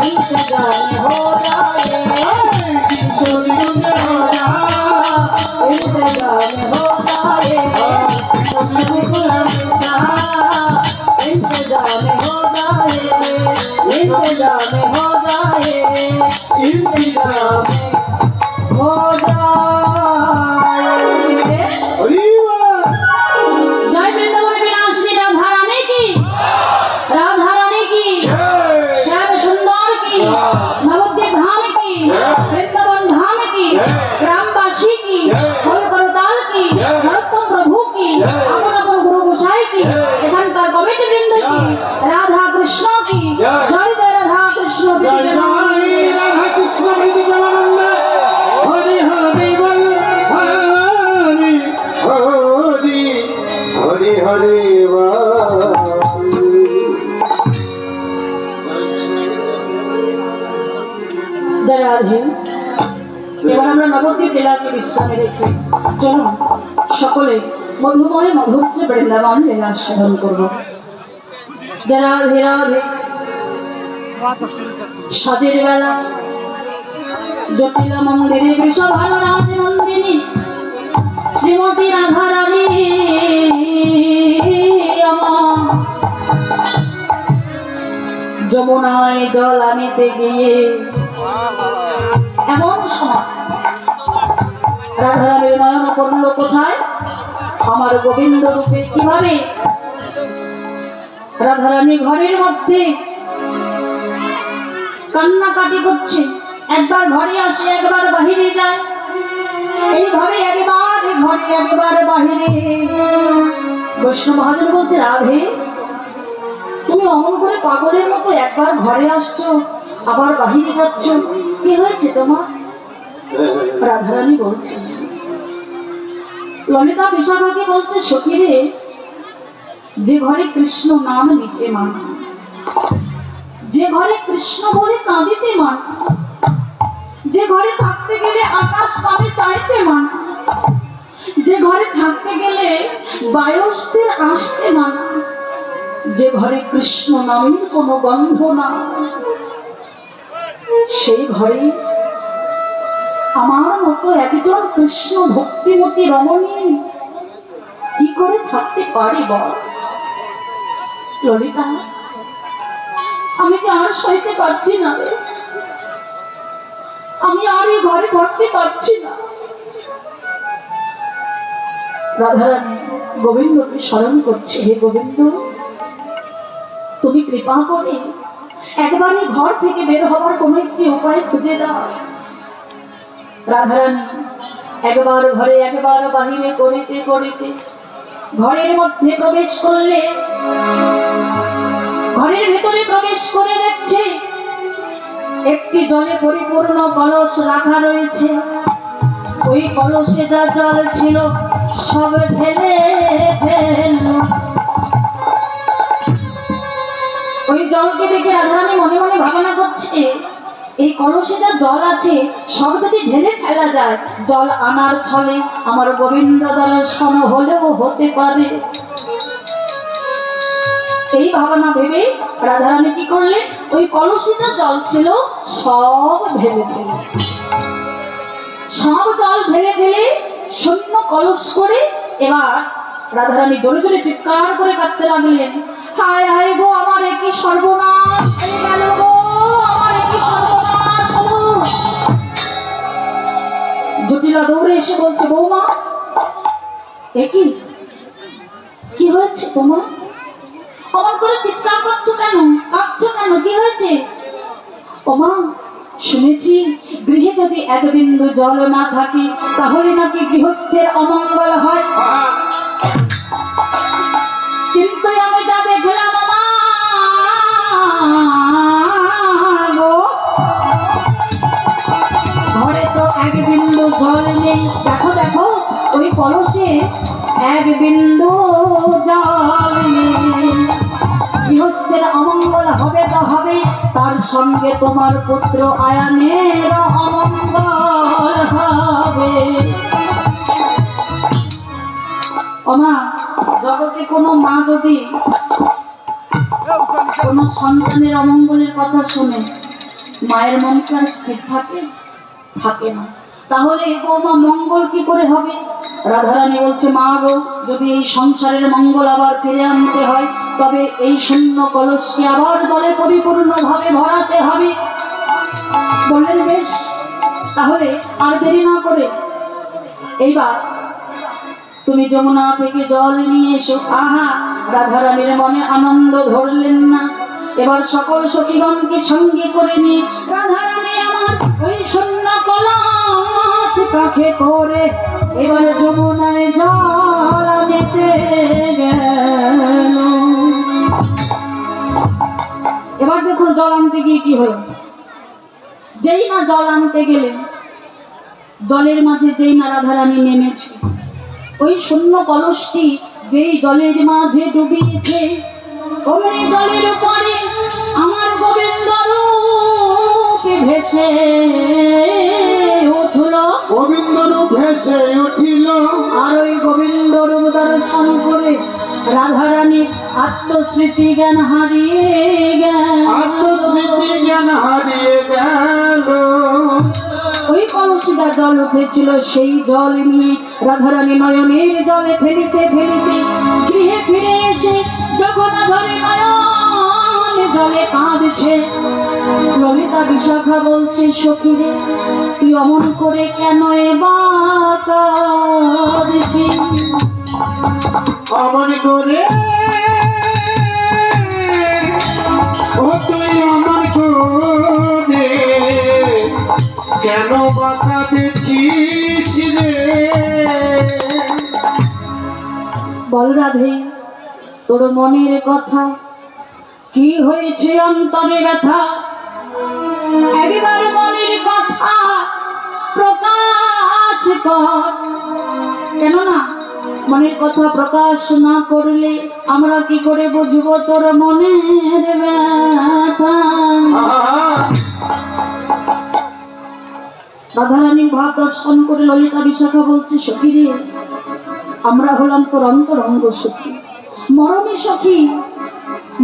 Speaker 1: इंतजार हो जाए
Speaker 2: किशोरी कुंज हो जा
Speaker 1: इंतजार हो जाए इंतजार हो जाए इंतजार हो जाए
Speaker 2: इंतजार
Speaker 1: हो जाए जय वृंदावन विलासिनी राधा रानी की श्याम सुंदर की नवद्वीप धाम की वृंदावन धाम की ग्रामवासी की फल करताल की नरोत्तम प्रभु की अपन अपन गुरु गोसाई की एखानकार कमिटी वृंद की राधा कृष्ण की जय जय राधा कृष्ण
Speaker 2: जय जय राधा कृष्ण प्रीति प्रेमानंद हरि हरि बोल हरि हरि हरि हरि
Speaker 1: जय राधे এবার আমরা নবদ্বীপ লীলাকে বিশ্রামে রেখে চলুন সকলে মধুময় মধুর শ্রী বৃন্দাবন লীলা সাধন করব জয় রাধে রাধে সাজের বেলা জটিল মন্দিরে বৃষভান রাজ নন্দিনী শ্রীমতী রাধা রানী আমার যমুনায় জল আনিতে গিয়ে এমন সময় রাধারানীর নয়ন পড়ল কোথায় আমার গোবিন্দ রূপে কিভাবে রাধারানী ঘরের মধ্যে কান্নাকাটি করছে একবার ঘরে আসে একবার বাহিরে যায় এইভাবে একবার ঘরে একবার বাহিরে বৈষ্ণব মহাজন বলছে রাধে তুমি অমন করে পাগলের মতো একবার ঘরে আসছো আবার বাহিরে যাচ্ছ কি হয়েছে তোমার রাধারানী বলছে ললিতা বিশাখাকে বলছে সখীরে যে ঘরে কৃষ্ণ নাম নিতে মান যে ঘরে কৃষ্ণ বলে কাঁদিতে মান যে ঘরে থাকতে গেলে আকাশ পানে চাইতে মান যে ঘরে থাকতে গেলে বায়সদের আসতে মান যে ঘরে কৃষ্ণ নামের কোনো গন্ধ না সেই ঘরে আমার মতো একজন কৃষ্ণ ভক্তিমতী রমণী কি করে থাকতে পারে বল ললিতা আমি যে আর সইতে পারছি না রে আমি আর এই ঘরে থাকতে পারছি না রাধারানী গোবিন্দকে স্মরণ করছে হে গোবিন্দ তুমি কৃপা করে একবার এই ঘর থেকে বের হবার কোনো একটি উপায় খুঁজে দাও রাধারানী একবার ঘরে একবার বাহিরে করিতে করিতে ঘরের মধ্যে প্রবেশ করলে ঘরের ভেতরে প্রবেশ করে দেখছে একটি জলে পরিপূর্ণ কলস রাখা রয়েছে ওই কলসে যা জল ছিল সব ঢেলে ফেলল ওই জলকে দেখে রাধারানী মনে মনে ভাবনা করছে এই কলসে যা জল আছে সব যদি ঢেলে ফেলা যায় জল আনার ছলে আমার গোবিন্দ দর্শন হলেও হতে পারে এই ভাবনা ভেবে রাধারানী কি করলে ওই কলসে যা জল ছিল সব ঢেলে ফেলে সব জল ঢেলে ফেলে শূন্য কলস করে এবার রাধারানী জোরে জোরে চিৎকার করে কাঁদতে লাগলেন, হায় হায় গো, আমার কি সর্বনাশ হয়ে গেল গো, আমার কি সর্বনাশ হলো। জটিলা দৌড়ে এসে বলছে, বৌমা একই কি হয়েছে তোমার, অমন করে চিৎকার করছো কেন, কাঁদছো কেন, কি হয়েছে? ওমা, শুনেছি গৃহে যদি এক বিন্দু জল না থাকে তাহলে নাকি গৃহস্থের অমঙ্গল হয়। কিন্তু আমি যা দেখলাম গো, ঘরে তো এক বিন্দু জল নেই। দেখো দেখো, ওই কলসে এক বিন্দু জল নেই। গৃহস্থের অমঙ্গল হবে তো হবে, তার সঙ্গে তোমার পুত্র আয়ানের অমঙ্গল হবে। ওমা, জগতে কোনো মা যদি কোনো সন্তানের অমঙ্গলের কথা শুনে, মায়ের মন কি আর স্থির থাকে? থাকে না। তাহলে বৌমা মঙ্গল কি করে হবে? রাধারানী বলছে, মা গো, যদি এই সংসারের মঙ্গল আবার ফিরে আনতে হয় তবে এই শূন্য কলসকে আবার জলে পরিপূর্ণভাবে ভরাতে হবে। বললেন বেশ, তাহলে আর দেরি না করে এইবার তুমি যমুনা থেকে জল নিয়ে এসো। আহা, রাধারানীর মনে আনন্দ ধরলেন না। এবার সকল সখীগণকে সঙ্গে করে নিয়ে রাধারানী আমার ওই শূন্য কলস কাঁখে করে এবার যমুনায় জল আনতে গেল। এবার দেখুন জল আনতে গিয়ে কি হলো। যেই না জল আনতে গেলেন, জলের মাঝে যেই না রাধারানী নেমেছে, ওই শূন্য কলসটি যেই জলের মাঝে ডুবিয়েছে, অমনি জলের উপরে আমার গোবিন্দ রূপ ভেসে উঠল।
Speaker 2: গোবিন্দ রূপ ভেসে উঠিল।
Speaker 1: আর ওই গোবিন্দ রূপ দর্শন করে রাধারানীর আত্মস্মৃতি জ্ঞান হারিয়ে গেল।
Speaker 2: আত্মস্মৃতি জ্ঞান হারিয়ে গেল।
Speaker 1: ওই কলসিটা জল উঠেছিল, সেই জল নিয়ে রাধারানী নয়নের জলে ফেলিতে ফেলিতে গৃহে ফিরে এসে যখন ধরে নয়ন জলে কাঁদছে, ললিতা বিশাখা বলছে, সখীরে তুই অমন করে কেন এবার কাঁদছিস?
Speaker 2: অমন করে ও তুই অমন করে কেন বাধা দিচ্ছিস রে?
Speaker 1: বল রাধে, তোর মনের কথা কি হয়েছে, অন্তরে ব্যথা, একবার মনের কথা প্রকাশ কর। কেননা মনের কথা প্রকাশ না করলে আমরা কি করে বুঝবো তোর মনের ব্যথা? রাধারানীর ভাব দর্শন করে ললিতা বিশাখা বলছে, সখী রে, আমরা হলাম তোর অন্তরঙ্গ সখী, মরমী সখী।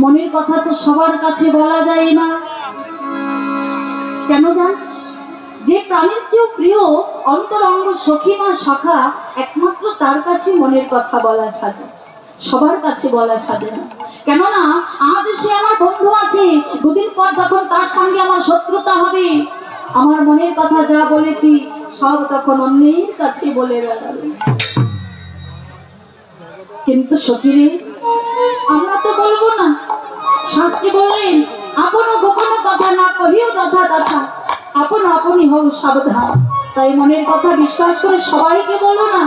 Speaker 1: মনের কথা তো সবার কাছে বলা যায় না। কেন জানিস? যে প্রাণীর চেয়েও প্রিয় অন্তরঙ্গ সখী মা শাখা, একমাত্র তার কাছে মনের কথা বলা সাজে, সবার কাছে বলা সাজে না। কেননা আজ সে আমার বন্ধু আছে, দুদিন পর যখন তার সঙ্গে আমার শত্রুতা হবে, আমার মনের কথা যা বলেছি সব তখন অন্যের কাছে বলে বেড়াবে। কিন্তু সখীরে, আমরা তো বলবো না। শাস্ত্রী বললেন, আপন গোপন কথা না কহিও যথা তথা, আপন আপনি হও সাবধান। তাই মনের কথা বিশ্বাস করে সবাইকে বলো না।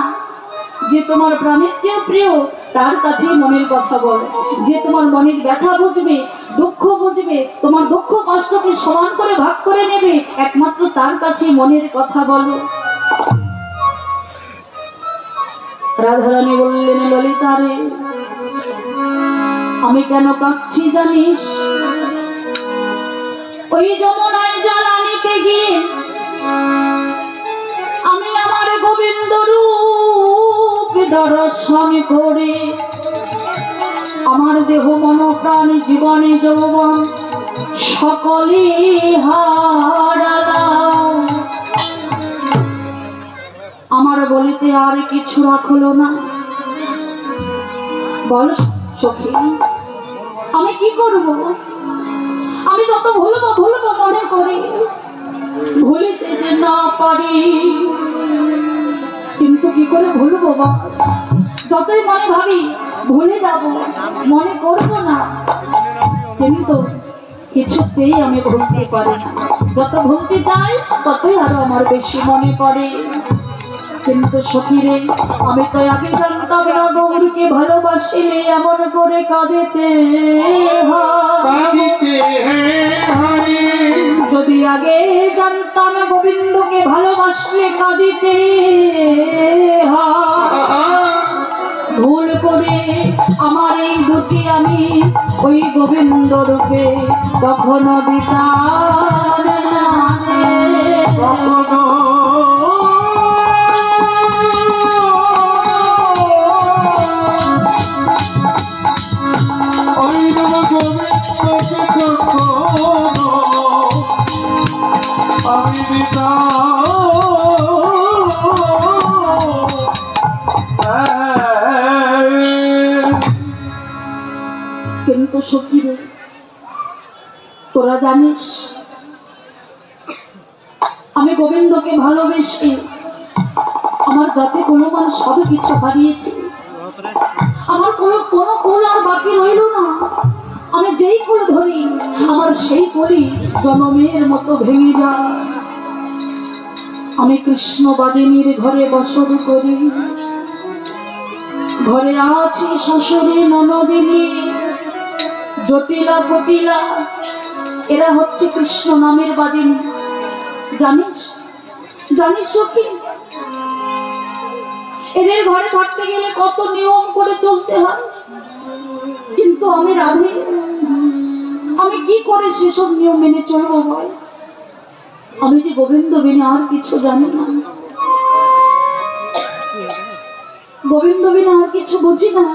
Speaker 1: যে তোমার প্রাণের চেয়ে প্রিয় তার কাছে মনের কথা বলো। যে তোমার মনের ব্যথা বুঝবে, দুঃখ বুঝবে, তোমার দুঃখ কষ্টকে সমান করে ভাগ করে নেবে, একমাত্র তার কাছে মনের কথা বলো। রাধারানী বললেন, ললিতা রে, আমি কেন কাঁদছি জানিস? ওই যমুনায় জল আনিতে গিয়ে আমি আমার গোবিন্দ রূপ দর্শন করে আমার দেহ মন প্রাণ জীবনে যৌবন সকলে হারালাম। আমার বলিতে আর কিছু রাখলো না। বল সখী, আমি কি করব? আমি যত ভুলবো ভুলবো মনে করি, ভুলিতে যে না পারি, কিন্তু কি করে ভুলবো বা? যতই মনে ভাবি ভুলে যাব, মনে করব না, কিন্তু কিছুতেই আমি ভুলতে পারি না। যত ভুলতে চাই ততই আরো আমার বেশি মনে পড়ে। কিন্তু সখীরে, আমি তো আগে জানতাম না গৌরকে ভালোবাসিলে এমন করে কাঁদিতে হয়।
Speaker 2: কাঁদিতে হয়।
Speaker 1: যদি আগে জানতাম গোবিন্দকে ভালোবাসলে কাঁদিতে হয়। ভুল করে আমার এই দুটি আমি ওই গোবিন্দ রূপে কখনো দিতাম না।
Speaker 2: কখনো ওই নব গোবিন্দকে কখনো আমি দিতাম
Speaker 1: কিন্তু সখী রে, তোরা জানিস আমি গোবিন্দকে ভালোবেসে আমার জাতি গুণমান সব কিছু হারিয়েছি। আমার কোনো কুল আর বাকি রইল না। আমি যেই কুল ধরি আমার সেই কুলই জনমের মতো ভেঙে যায়। আমি কৃষ্ণবাদিনীর ঘরে বসত করি, ঘরে আছি শাশুড়ি ননদিনী জটিলা কটিলা, এরা হচ্ছে কৃষ্ণ নামের বাদিনী। জানিস জানিস সখী, এদের ঘরে থাকতে গেলে কত নিয়ম করে চলতে হয়। কিন্তু আমি রাধে, আমি কি করে সেসব নিয়ম মেনে চলবো ভাই? আমি যে গোবিন্দ বিনা আর কিছু জানি না, গোবিন্দ বিনা আর কিছু বুঝি না।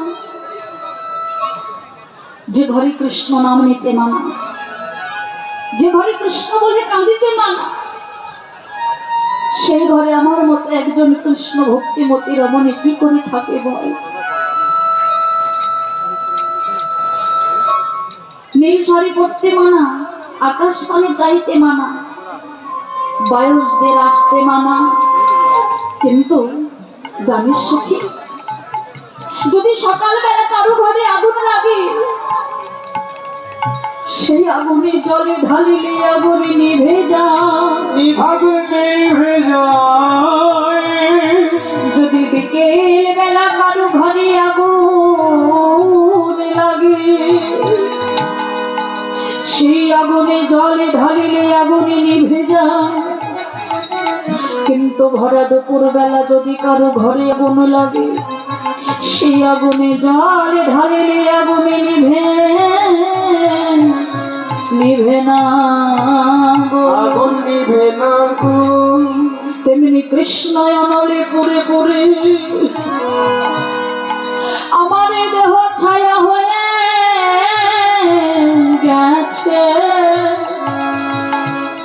Speaker 1: যে ঘরে কৃষ্ণ নাম নিতে মানা, যে ঘরে কৃষ্ণ বলে কাঁদিতে মানা, সেই ঘরে আমার মতো একজন কৃষ্ণ ভক্তিমতী রমণী কি করে থাকে বল? নীল শাড়ি পরতে মানা, আকাশ পানে যাইতে মানা, বায়ুসদের আসতে মানা। কিন্তু জানিস সখী, যদি সকালবেলা কারো ঘরে আগুন লাগে, সেই আগুনে জলে ঢালিলে আগুনে নিভে যায়। যদি বিকেল বেলা কারো ঘরে আগুন লাগে, সেই আগুনে জলে ঢালিলে আগুনে নিভে যায়। কিন্তু ভরা দুপুর বেলা যদি কারো ঘরে আগুন লাগে, সেই আগুনে জল ঢালিলে আগুনে নিভে না গো,
Speaker 2: আগুন নিভে না গো।
Speaker 1: তেমনি কৃষ্ণ অনলে পুরে পুরে আমার দেহ ছায়া হয়ে গেছে।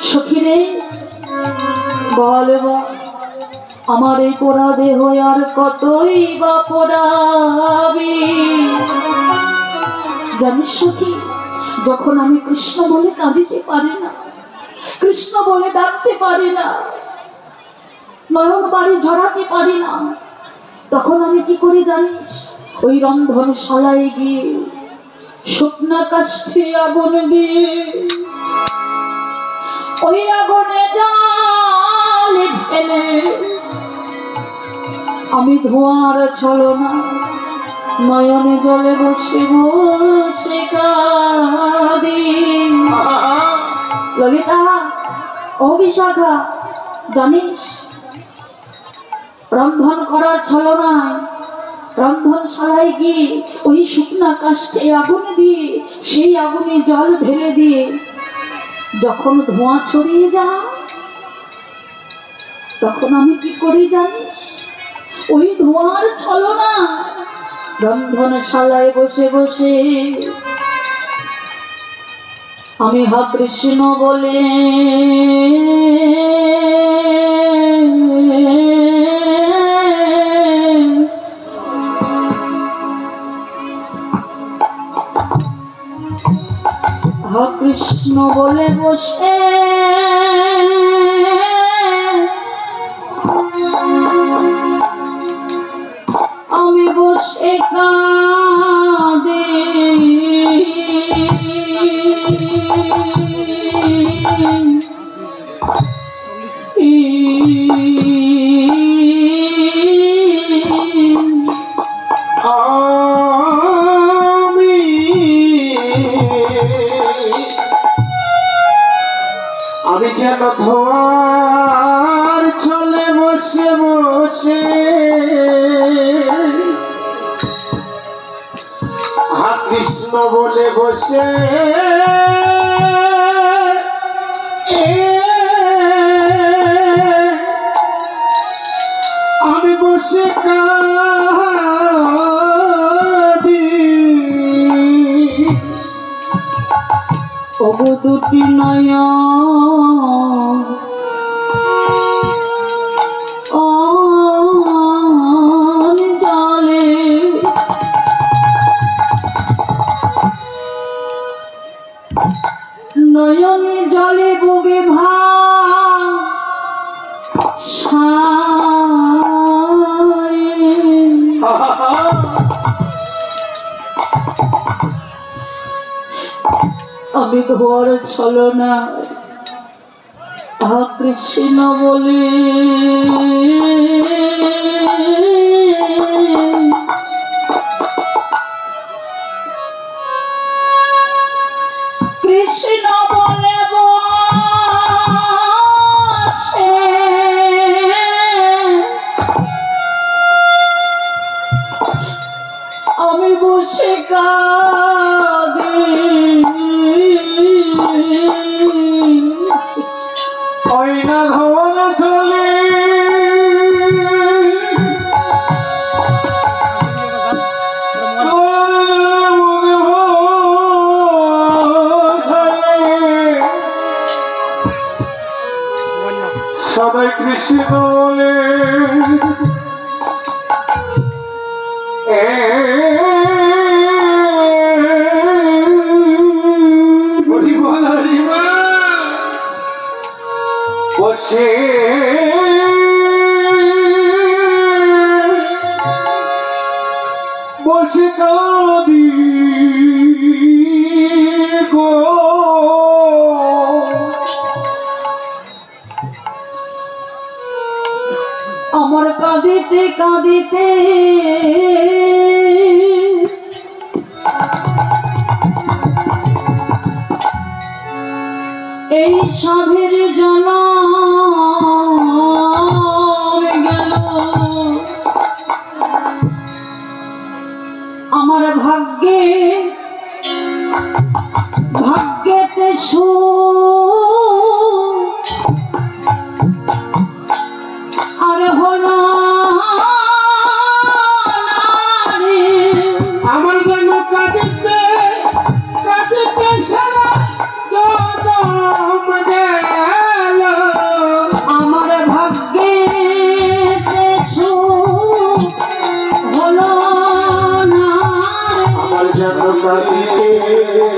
Speaker 1: সখীরে বলব, আমার এই পোড়া দেহ আর কতই বা পোড়াবি? জানিস সখী, যখন আমি কৃষ্ণ বলে কাঁদিতে পারি না, কৃষ্ণ বলে ডাকতে পারি না, নয়ন বাড়ি ঝরাতে পারি না, তখন আমি কি করি জানিস? ওই রন্ধনশালায় গিয়ে শুকনা কাষ্ঠে আগুন দিয়ে ওই আগুনে জাল ঢেলে আমি ধোঁয়ার ছলনা নয়নে জলে বসে বসে কাঁদি। ললিতা, ও বিশাখা, জানিস রন্ধন করার ছলনায় রন্ধনশালায় গিয়ে ওই শুকনা কাষ্ঠে আগুন দিয়ে সেই আগুনে জল ঢেলে দিয়ে যখন ধোঁয়া ছড়িয়ে যায়, তখন আমি কি করি জানিস? ওই ধোঁয়ার ছলনা রন্ধনশালায় বসে বসে আমি হা কৃষ্ণ বলে আহা কৃষ্ণ বলে বসে আমি বসে কাঁদে
Speaker 2: আমি যেন ধোয়ার চলে বসে বসে হা কৃষ্ণ বলে বসে আমি বসে কাঁদি
Speaker 1: ওগো দুটি নয়ন জলে নয়নে জলে বগে আমি ঘর ছলনা কৃষ্ণ বলে কৃষ্ণ বলে বসে আমি বসে কাঁদি
Speaker 2: না ধন চলে সদাই কৃষ্ণ বলে বসে বসে কাঁদি গো
Speaker 1: আমার কাঁদিতে কাঁদিতে এই সাধের জনম গেল আমার ভাগ্যেতে আর হলো
Speaker 2: আমার জন্য কাঁদিতে কাঁদিতে সারা জনম গেল
Speaker 1: আমার ভাগ্যেতে হলো না
Speaker 2: আমার জন্য কাঁদিতে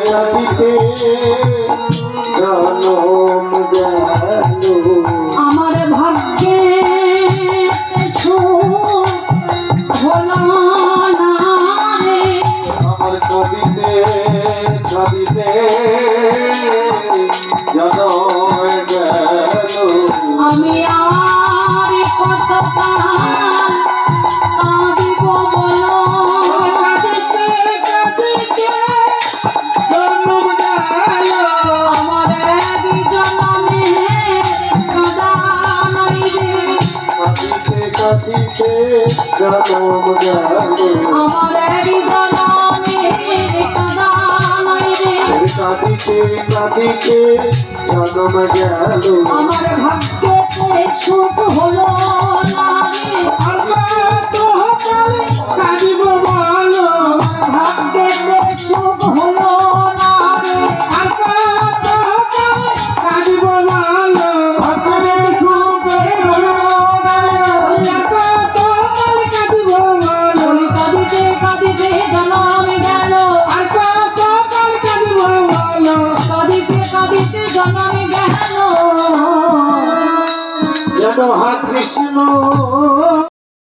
Speaker 2: কাঁদিতে জনম গেল
Speaker 1: আমার ভাগ্যেতে হলো না
Speaker 3: আমার কবিতে কবিতে জনম গেল
Speaker 1: আমি আর কত কাঁদিব বলো
Speaker 2: কাঁদিতে কাঁদিতে জনম গেল
Speaker 1: আমার এক জনমের কাঁদা নাই রে
Speaker 2: কাঁদিতে কাঁদিতে জনম গেল
Speaker 1: আমার এক জনমের কাঁদা নাই রে
Speaker 2: কাঁদিতে কাঁদিতে জনম গেল
Speaker 1: আমার ভাগ্যেতে সুখ হলো না রে
Speaker 2: আর কত কালে কাঁদিব বলো
Speaker 1: আমার ভাগ্যেতে সুখ হলো না রে
Speaker 2: আর কত কালে কাঁদিব বলো
Speaker 1: ভাগ্যেতে সুখ হলো না রে
Speaker 2: আর কত কালে কাঁদিব বলো
Speaker 1: কাঁদিতে কাঁদিতে জনম গেল
Speaker 2: আর কত কালে কাঁদিব বলো
Speaker 1: জনম গেল
Speaker 2: যেন হা কৃষ্ণ